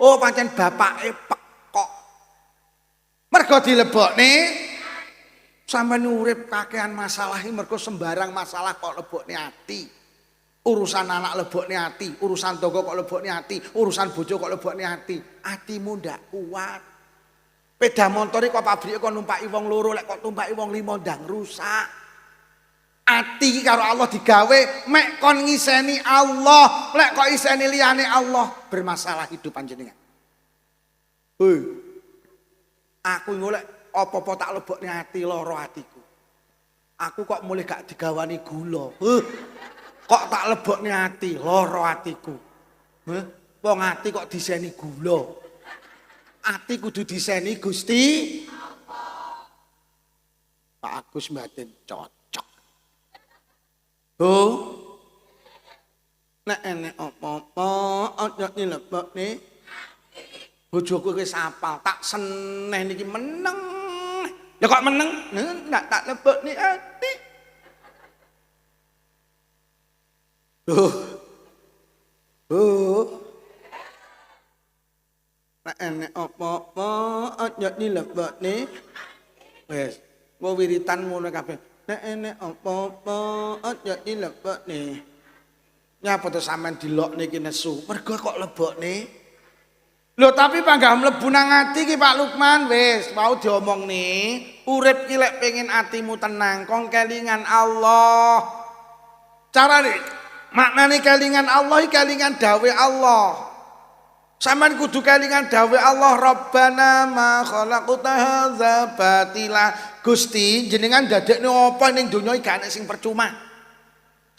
Oh, pancen bapake pekok. Mergo dilebokne sampeyan urip kakehan masalah iki mergo sembarang masalah kok lebokne ati. Urusan anak lebokne ati, urusan tangga kok lebokne ati, urusan bojo kok lebokne ati. Atimu ndak kuat. Peda motor kok pabrike kok numpaki wong loro lek kok tumpaki wong 5 ndang rusak. Ati karo Allah digawe mek kon ngiseni Allah, lek kok iseni liyane Allah bermasalah hidup panjenengan. Hei. Aku golek apa-apa tak lebokne ati lara atiku. Aku kok mulih gak digawani gula. Kok tak lebokne ati lara atiku. Wong ati kok diseni gula. Ati kudu diseni Gusti Pak Agus mbaten cocok. Oh. Nek enek apa-apa aja dilebokne. Bojoku wis apal, tak seneh niki meneng. Ya kok meneng? Ndak tak lebokne ati. Oh. Nek enek apa-apa aja dilebokne. Wes, wo wiritan ngono kabeh. Nek enek apa-apa aja dilebokne. Nyapa to sampean dilokne iki nesu? Mergo kok lebokne? Lho tapi panggah mlebu nang ati ki Pak Lukman wis mau diomongne. Urip ki lek pengen atimu tenang, kong kelingan Allah. Carane maknane kelingan Allah iki kelingan dawe Allah. Sampeyan kudu kelingan dawe Allah Rabbana ma khalaqta hadza batila. Gusti jenengan dadekne apa ning donya iki gak enek sing percuma.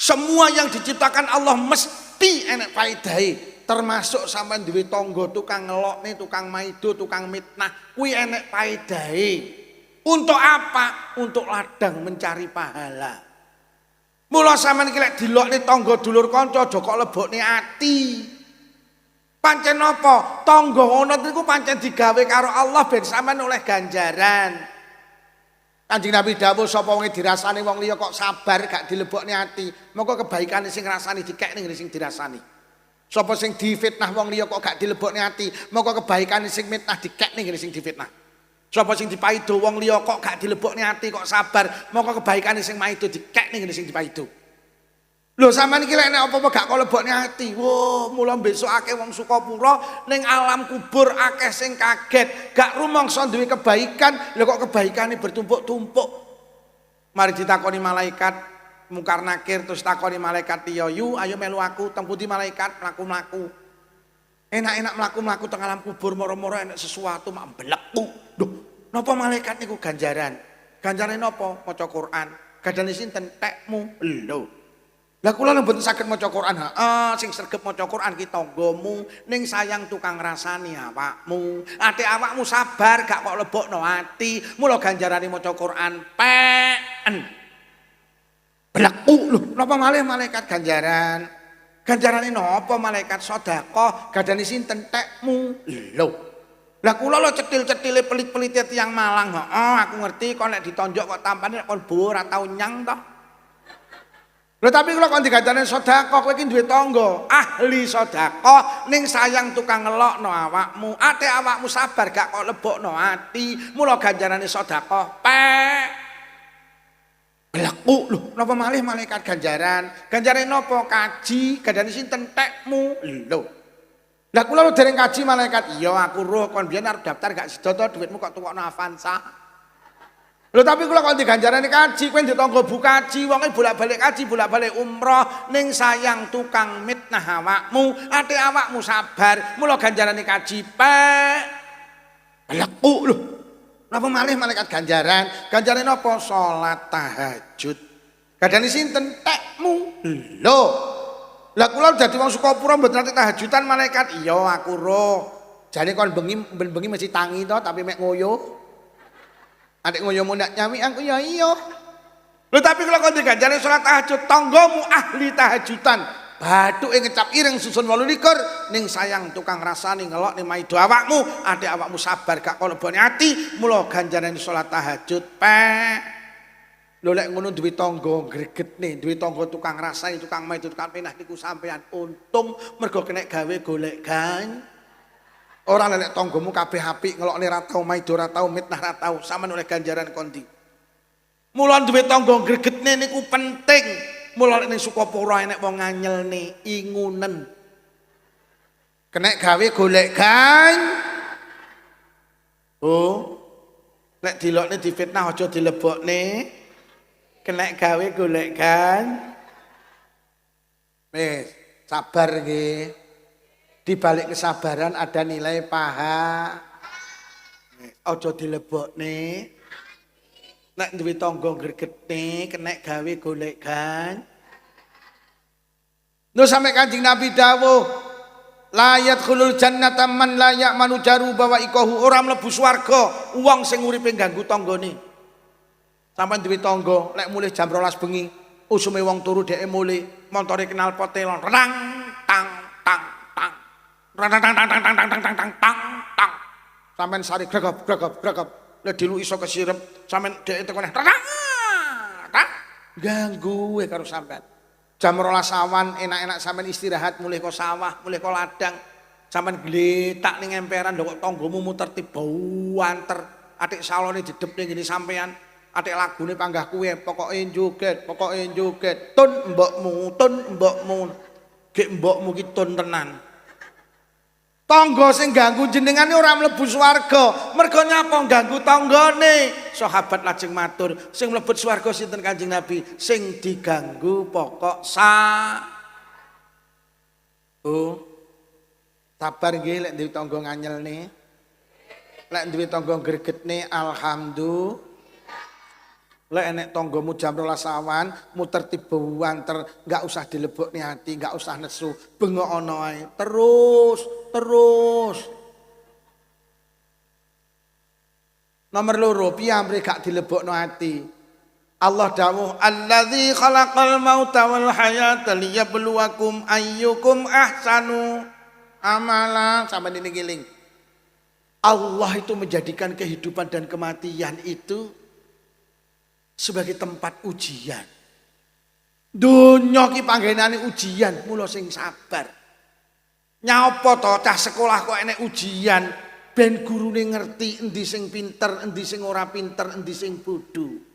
Semua yang diciptakan Allah mesti enek faedahe. Termasuk sampeyan duwe tangga tukang ngelokne, tukang maido, tukang mitnah, kuwi enek faedahe. Untuk apa? Untuk ladang mencari pahala. Mula sampeyan iki lek dilokne tangga dulur kanca aja kok lebokne ati. Pancen apa? Tangga ngono niku pancen digawe karo Allah ben sampean oleh ganjaran. Kanjeng Nabi dawuh sapa wong dirasani wong liya kok sabar gak dilebokne ati, mongko kebaikane sing ngrasani dikekne ngene sing dirasani. Sapa sing difitnah wong liya kok gak dilebokne ati, mongko kebaikane sing mitnah dikekne ngene sing difitnah. Sapa sing dipaido wong liya kok gak dilebokne ati kok sabar, mongko kebaikane sing maido dikekne ngene sing dipaido. Lho sampean iki lek nek apa-apa gak kok lebokne ati. Wo, mula besok akeh wong Sukapura ning alam kubur akeh sing kaget, gak rumangsa duwe kebaikan, lho kok kebaikane bertumpuk-tumpuk. Mari ditakoni malaikat Mungkar Nakir terus takoni malaikat yu, ayo melu aku teng pundi malaikat mlaku-mlaku. Enak-enak mlaku-mlaku teng alam kubur moro-moro enek sesuatu mak mbleku. Duh, napa malaikat niku ganjaran? Ganjarane napa? Maca Quran. Gadane sinten? Tekmu. Lho. Lah kula lho mboten saged maca Quran. Sing sregep maca Quran ki tanggamu ning sayang tukang rasani awakmu. Ati awakmu sabar gak kok lebokno ati. Mula ganjarane maca Quran peken. Bleku lho, napa malih malaikat ganjaran? Ganjarane napa malaikat sedekah? Gadane sinten tekmu. Lho. Lah kula lho cetil-cetile pelit-pelite tiyang Malang. Aku ngerti kok nek ditonjok kok tampane kon bowo ora tau nyang to. Lho tapi kalau kon diganjarane sedekah kowe iki duwe tangga, ahli sedekah ning sayang tukang ngelokno awakmu. Ate awakmu sabar gak kok lebokno ati. Mula ganjarane sedekah bleku lho, napa malih malaikat ganjaran? Ganjarane napa? Kaji, gadane sinten tekmu. Lho. Lah kula lho dereng kaji malaikat, iya aku roh kon biyen arep daftar gak sida to dhuwitmu kok tukokno Avanza. Lho tapi kula kok diganjarane kaji, kowe ditangga bu kaji, wonge bolak-balik kaji, bolak-balik umroh, ning sayang tukang mitnah awakmu, ate awakmu sabar, mula ganjarane kaji bleku lho. Napa malih malaikat ganjaran? Ganjarane napa? Salat tahajud. Gadane sinten? Tekmu. Lho. Lah kula dadi wong Sukapura mboten nate tahajudan malaikat. Iya aku roh. Jane kon bengi mesti tangi to tapi mek ngoyo. Adik ngoyomu ndak nyami aku ya iya. Lho tapi kalau kon diganjarane salat tahajud, tanggamu ahli tahajudan. Bathuke ngecap ireng susun 28 ning sayang tukang rasani ngelok ning maido awakmu, adik awakmu sabar gak kok lebone ati, mula ganjarane salat tahajud Lho lek ngono duwe tangga gregetne, duwe tangga tukang rasani, tukang maido, tukang penah niku sampean untung mergo kena gawe golek gan. Ora lek tanggamu kabeh apik ngelokne ra tau maido ra tau mitnah ra tau, sampean oleh ganjaran kondi. Mula duwe tangga gregetne niku penting. Mula nek ning Sukapura enek wong nganyelne ingunen. Kenek gawe golek gan. Oh. Nek dilokne difitnah aja dilebokne. Kenek gawe golek gan. Wis, sabar nggih. Di balik kesabaran ada nilai paha. Aja dilebokne. Nek duwe tangga gregetne kenek gawe golek gan. Lho sampe Kanjeng Nabi dawuh, la yadkhulul jannata man la ya'manu jaruba wa ikahu, ora mlebu swarga wong sing uripe ganggu tanggane. Sampeyan duwe tangga, lek mulih jam 12 bengi, usume wong turu dheke mulih, montore kenal potelon, rang tang tang tang. Rang tang tang tang tang tang tang tang tang tang. Sampeyan sari gregep gregep gregep. Lek dilu iso kesirep, sampean dhek tekone ganggu karo sampean. Jam 12 awan enak-enak sampean istirahat mulih kok sawah, mulih kok ladang. Sampean gletak ning emperan lho kok tanggamu muter tiba wanter. Atik salone didepne ngene sampean. Atik lagune panggah kuwe, pokoke joget, pokoke joget. Tun mbokmu. Gek mbokmu ki tun tenan. Tangga sing ganggu jenengane ora mlebu swarga, mergo nyapa ganggu tanggane. Sahabat lajeng matur, sing mlebet swarga sinten Kanjeng Nabi? Sing diganggu pokok Oh. Sabar nggih lek duwe tangga nganyelne. Lek duwe tangga gregetne alhamdulillah. Lek enek tanggamu jam 12 awan muter tiba wanter, enggak usah dilebokne ati, enggak usah nesu, bengok ae. Terus. Nomor 2, piyambake gak dilebokno ati. Allah dawuh, "Allazi khalaqal mauta wal hayata liyabluwakum ayyukum ahsanu amala." Sampeyan ini ngiling. Allah itu menjadikan kehidupan dan kematian itu sebagai tempat ujian. Donya ki panggenane ujian, mula sing sabar. Nyapa to cah sekolah kok enek ujian, ben gurune ngerti endi sing pinter, endi sing ora pinter, endi sing bodho.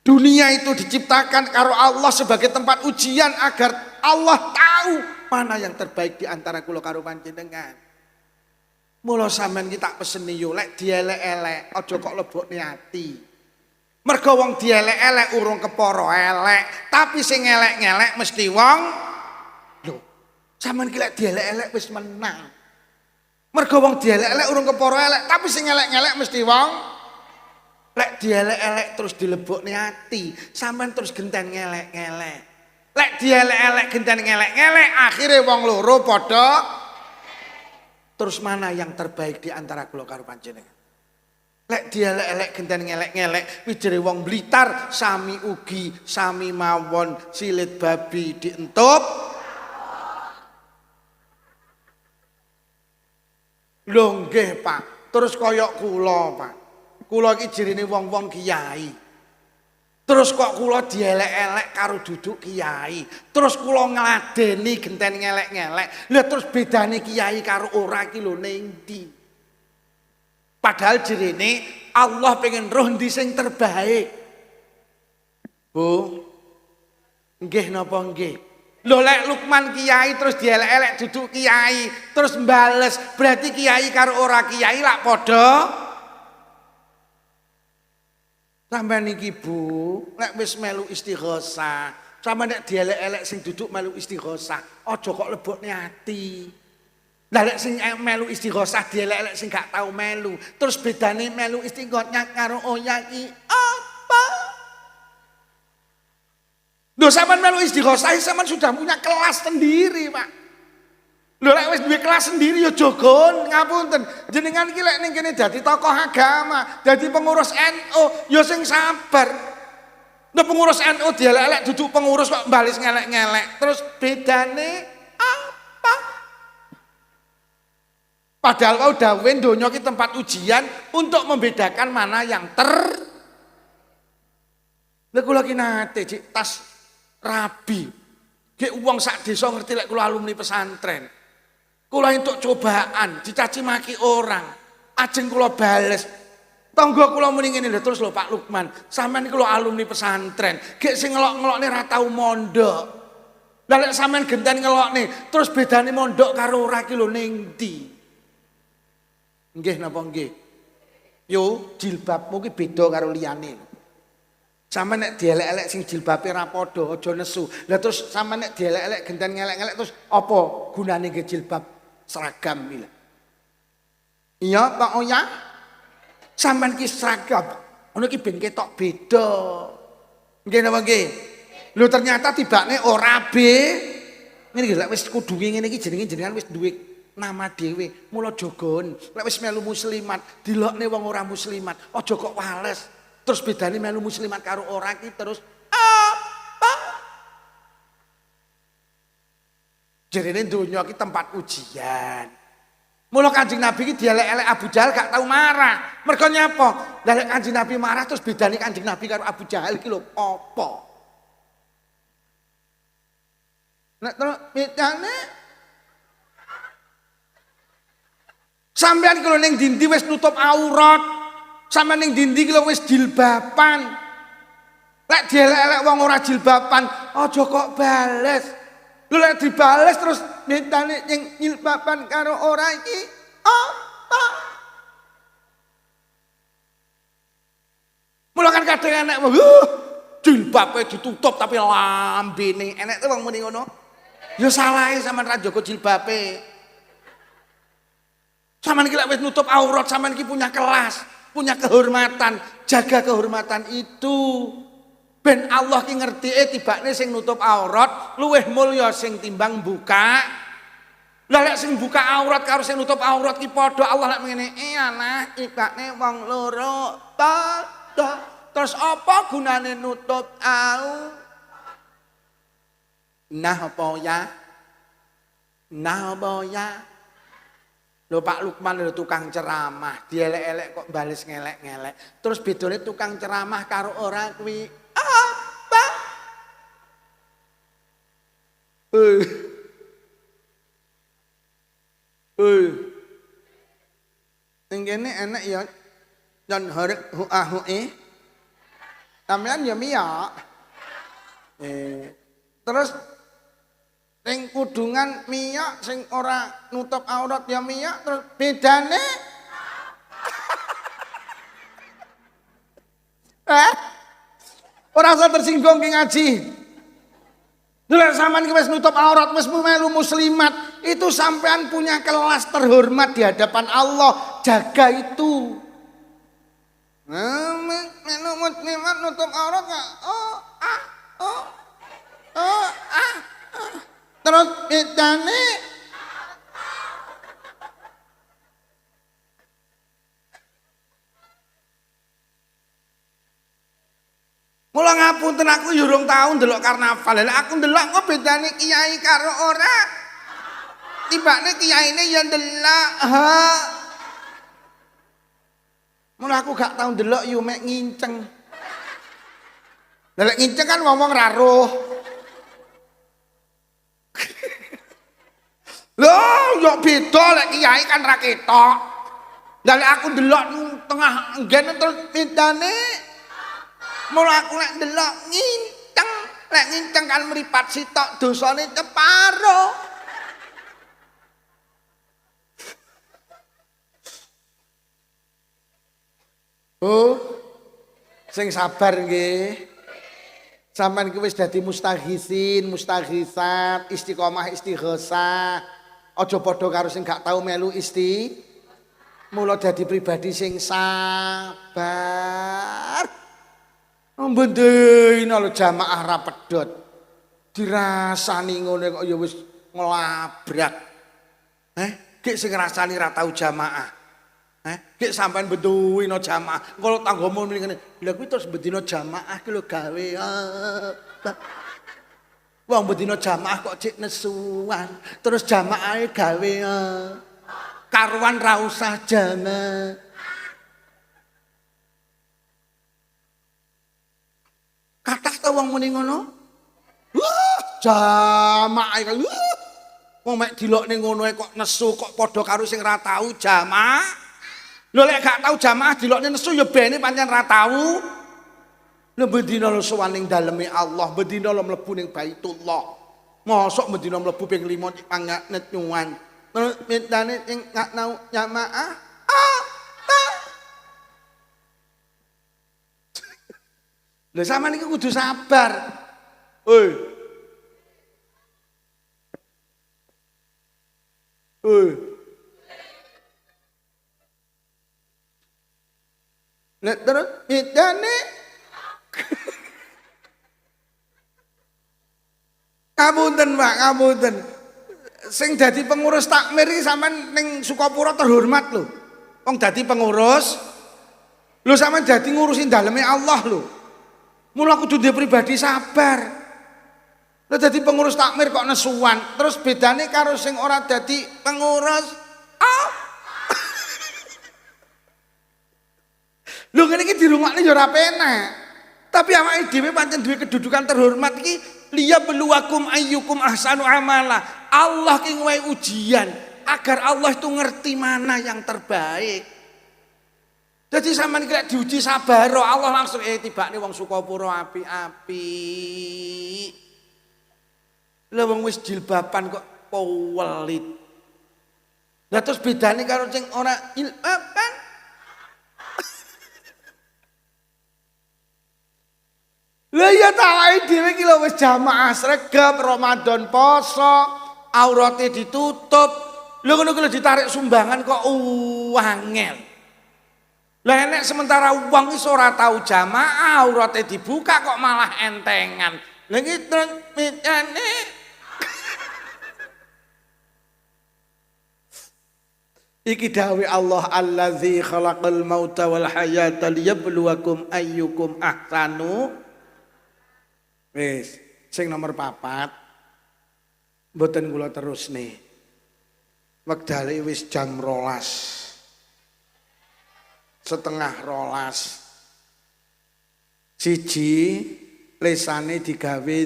Dunia itu diciptakan karo Allah sebagai tempat ujian agar Allah tahu mana yang terbaik di antara kula karo panjenengan. Mula sampean ki tak peseni yo lek dielek-elek aja kok lebokne ati. Mergo wong dielek-elek urung kepara elek, tapi sing elek-ngelek mesti wong lho. Sampeyan ki lek dielek-elek wis menang. Mergo wong dielek-elek urung kepara elek, tapi sing elek-ngelek mesti wong lek dielek-elek terus dilebokne ati, sampeyan terus genten ngelek-ngelek. Lek dielek-elek genten ngelek-ngelek, akhire wong loro padha. Terus mana yang terbaik di antara kula karo panjenengan? Lek dielek-elek genten ngelek-ngelek, wijere wong Blitar sami ugi sami mawon silit babi dientup. Lho nggih, Pak. Terus kaya kula, Pak. Kula iki jirine wong-wong kiai. Terus kok kula dielek-elek karo duduk kiai. Terus kula ngladeni genten ngelek-ngelek. Lah terus bedane kiai karo ora iki lho ning ndi? Padahal jirine Allah pengen roh ndi sing terbaik. Bu. Nggih napa nggih? Lho lek Lukman kiai terus dielek-elek duduk kiai, terus mbales, berarti kiai karo ora kiai lak padha. Sampeyan niki Bu, nek wis melu istighosah, sampeyan nek dielek-elek sing duduk melu istighosah, aja kok lebokne ati. Lah lek sing melu istighosah dielek-elek sing gak tau melu, terus bedane melu istighosah karo oya ki apa? Lho sampeyan melu istighosah sampeyan sudah punya kelas sendiri, Pak. Lho lek wis duwe kelas sendiri ya jogon, ngapunten. Jenengan iki lek ning kene dadi tokoh agama, dadi pengurus NU, ya sing sabar. Lho pengurus NU dielek-elek duduk pengurus kok balis ngelek-ngelek. Terus bedane apa? Padahal kau dawuh donya ki tempat ujian untuk membedakan mana yang Lha kula ki nate Cik tas rabi. Ki wong sak desa ngerti lek kula alumni pesantren. Kula entuk cobaan, dicaci maki orang. Ajeng kula bales. Tangga kula muni ngene lho terus lho Pak Lukman, sampean iki lho alumni pesantren, gek sing ngelok-ngelokne ra tau mondok. Lah lek sampean genten ngelokne, terus bedane mondok karo ora ki lho ning ndi? Nggih napa nggih? Yo jilbabmu ki beda karo liyane. Sampeyan nek dielek-elek sing jilbabe ra padha aja nesu. Lah terus sampeyan nek dielek-elek genten ngelek-ngelek terus apa gunane nggih jilbab seragam iki lho. Iya Pak Oya? Sampeyan ki seragam. Ngono ki ben ketok beda. Nggih napa nggih? Lho ternyata tibane ora be. Ngene iki lek wis kudunge ngene iki jenengan wis duwe nama dhewe, mula jogon. Lek wis melu muslimat, dilokne wong ora muslimat, aja kok wales. Terus bedane melu muslimat karo ora ki terus apa? Jarene donya ki tempat ujian. Mula Kanjeng Nabi ki dielek-elek Abu Jahal gak tau marah. Mergo nyapa? Lah lek Kanjeng Nabi marah terus bedane Kanjeng Nabi karo Abu Jahal ki lho apa? Nek terus bedane sampeyan kalau ning dindi wis nutup aurat, sampeyan ning dindi kalau wis jilbaban. Lek dielek-elek wong ora jilbaban, aja kok bales. Lho lek dibales terus mintane ning jilbaban karo ora iki apa? Mula kan kadang enek jilbabe ditutup tapi lambene enek tuh wong muni ngono. Ya salahe sampean ra njaga jilbabe. Sampeyan iki lek wis nutup aurat, sampeyan iki punya kelas, punya kehormatan, jaga kehormatan itu. Ben Allah ki ngertike tibane sing nutup aurat luwih mulya sing timbang buka. Lah lek sing buka aurat karo sing nutup aurat ki padha Allah lek ngene, "Iyalah, ibane wong loro." Terus apa gunane nutup aurat? Nah apa ya? Nah apa ya? Lho Pak Lukman lho tukang ceramah, dielek-elek kok bales ngelek-ngelek. Terus bedone tukang ceramah karo ora kuwi apa? Ning kene enek ya jan harek hu-ahu. Sampeyan ya miyak. Terus sing kudungan minyak sing ora nutup aurat ya minyak terus bedane ora usah tersinggung ki ngaji. Lha sampean ki wis nutup aurat wis melu muslimat, itu sampean punya kelas terhormat di hadapan Allah. Jaga itu. Melu muslimat nutup aurat enggak? Terus bedane mula ngapunten aku yo urung tau ndelok karnaval. Lah aku ndelok kok bedane kiai karo ora. Tibane kiyaine ya ndelok. Mula aku gak tau ndelok yo mek nginceng. Lah nginceng kan ngomong ra roh. Loh, yo beda lek kiai kan ra ketok. Lah lek aku ndelok tengah nggen terus bedane. Mula aku lek ndelok nginceng, lek nginceng kan mripat sitok dosane separo. Oh, sing sabar nggih. Sampeyan ki wis dadi mustaghisin, mustaghisat, istiqomah istighosah. Aja padha karo sing gak tau melu mula dadi pribadi sing sabar. Mbendina lho jamaah ra pedhot. Dirasani ngene kok ya wis nglabrak. Gek sing ngrasani ra tau jamaah. Gek sampean benduwina jamaah. Engko tanggamu ngene. Lha kuwi terus bendina jamaah ki lho gawe apa? Wong bendina jamaah kok cek nesuan, terus jamaahe gawe karuan ra usah jamaah. Kathah ta wong muni ngono? Jamaah iki. Wong mek dilokne ngono kok nesu kok padha karo sing ra tau jamaah. Lho lek gak tau jamaah dilokne nesu ya bene pancen ra tau. Lha bendina lo sowan ning daleme Allah, bendina lo mlebu ning Baitullah. Mosok bendina mlebu ping 5 panganet nyuwan. Terus mintane sing gak tau jamaah. Lha sampean iki kudu sabar. Hoi. Lek terus bedane Ngapunten Pak, ngapunten. Sing dadi pengurus takmir iki sampean ning Sukapura terhormat lho. Wong dadi pengurus lho sampean dadi ngurusin daleme Allah lho. Mula kudu duwe pribadi sabar. Lha dadi pengurus takmir kok nesuwan, terus bedane karo sing ora dadi pengurus. Lho ngene iki dirungokne ya ora penak. Tapi awake dhewe pancen duwe kedudukan terhormat iki liyabluwakum ayyukum ahsanu amala. Allah ki ngwehi ujian agar Allah itu ngerti mana yang terbaik. Jadi sampean iki diuji sabar, Allah langsung tibane wong Sukapura api-api. Lah wong wis jilbaban kok welit. Lah terus bedane karo sing ora jilbaban. Lah ya tawae dhewe iki lho wis jamaah sregep Ramadan poso, aurate ditutup. Lho ngono ki lho ditarik sumbangan kok wangel. Lah enek sementara wong iso ora tau jamaah, aurate dibuka kok malah entengan. Lah iki bedane. Iki dawuh Allah allazi khalaqal mauta wal hayata liyabluwakum ayyukum ahsanu. Wis, sing nomor 4 mboten kula terusne. Wekdale wis jam 12:30. Siji lesane digawe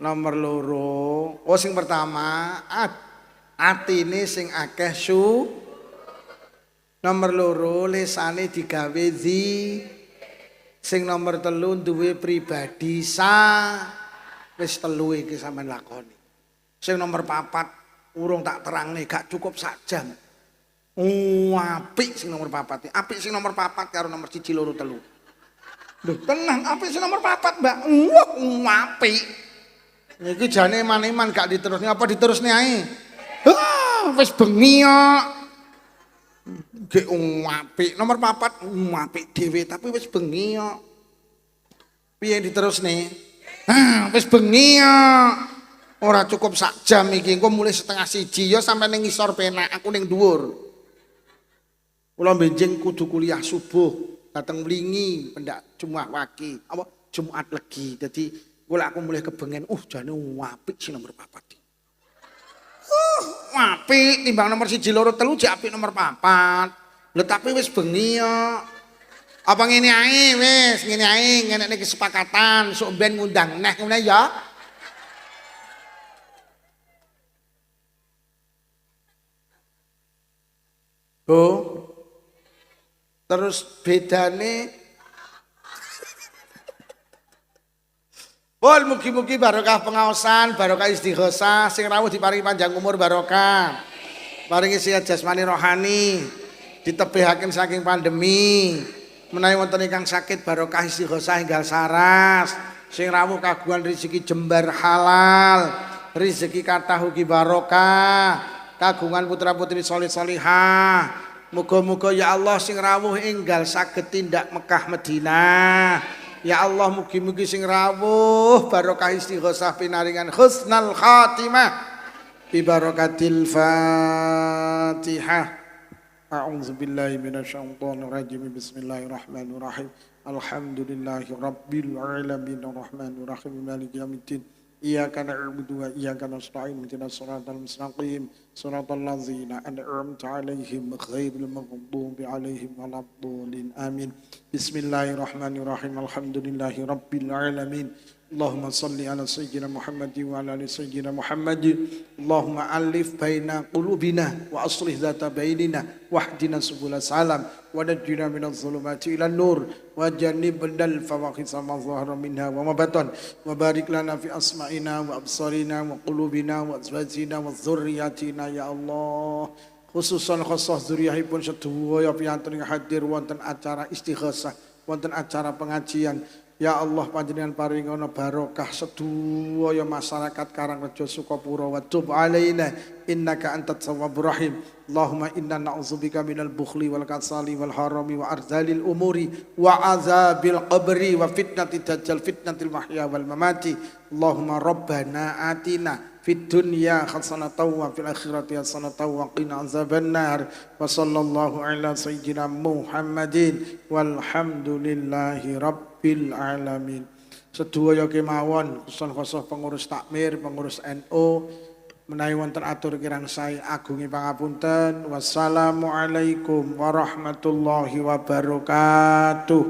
nomor loro. Oh sing pertama atine sing akeh nomor loro lesane digawe sing nomor telu duwe pribadi wis telu iki sampean lakoni. Sing nomor 4 urung tak terangne gak cukup sak jam. Apik sing nomor 4. Apik sing nomor 4 karo nomor 1 2 3. Lho tenang, apik sing nomor 4, Mbak. Apik. Iki jane eman-eman gak diterusne apa diterusne ae. Wis bengi kok. Gek apik nomor 4 apik dhewe tapi wis bengi kok. Piye diterusne? Wis bengi kok. Ora cukup sak jam iki, engko mulai 12:30 ya sampe ning ngisor penak, aku ning dhuwur. Kula benjing kudu kuliah subuh, dateng mlingi pendak Jumat Wage, apa Jumat Legi. Dadi kula aku mulai kebengen, jane apik sing nomor 4. Apik timbang nomor 1 2 3 jek apik nomor 4. Lho tapi wis bengi kok. Apa ngene ae wis, ngene ae, ngene kesepakatan, sok ben ngundang neh ngene ya. Terus bedane Pol mugi-mugi barokah pengaosan, barokah istighosah, sing rawuh diparingi panjang umur barokah. Paringi sehat jasmani rohani, ditebihaken saking pandemi. Menawi wonten ingkang sakit barokah istighosah enggal saras. Sing rawuh kagungan rezeki jembar halal, rezeki kathah ugi barokah. Kagungan putra-putri solih-solihah. Muga-muga ya Allah sing rawuh enggal saged tindak Mekah Madinah. Ya Allah mugi-mugi sing rawuh barokah istighosah pinaringan husnal khatimah bi barakatil Fatihah. A'udzubillahi minasyaitonir rajim. Bismillahirrahmanirrahim. Alhamdulillahi rabbil alamin arrahmanir rahim maliki yaumiddin. Iyyaka na'budu wa iyyaka nasta'in ihdinas siratal mustaqim siratal ladzina an'amta 'alaihim ghairil maghdubi 'alaihim waladdallin amin. Bismillahirrahmanirrahim. Alhamdulillahi rabbil alamin. Allahumma salli ala sayyidina Muhammadin wa ala ali sayyidina Muhammadin. Allahumma alif baina qulubina wa aslih dzata bainina wahdina subul salam wa najjina minadh dhulumati ilan nur wa jannibna al-fawahisha ma dhahara minha wa ma batan wa barik lana fi asma'ina wa absarina wa qulubina wa azwajina wa dzurriyyatina ya Allah. Khususan khusus dzurriyyahipun sedaya piyantu hadir wonten acara istighosah, wonten acara pengajian. Ya Allah panjenengan paringono barokah sedaya masyarakat Karangrejo Sukapura wa tub alaina innaka antat tawwabur rahim. Allahumma inna na'udzubika minal bukhli wal kasali wal harami wa ardhalil umuri wa azabil qabri wa fitnati dajjal fitnatil mahya wal mamati. Allahumma rabbana atina fid dunya hasanatan wa fil akhirati hasanatan wa qina azabannar. Wa sallallahu ala sayyidina Muhammadin walhamdulillahi rabbil alamin. Sedaya kemawon khusus pengurus takmir, pengurus NU menawi wonten atur kirang sae agungi pangapunten. Wassalamualaikum warahmatullahi wabarakatuh.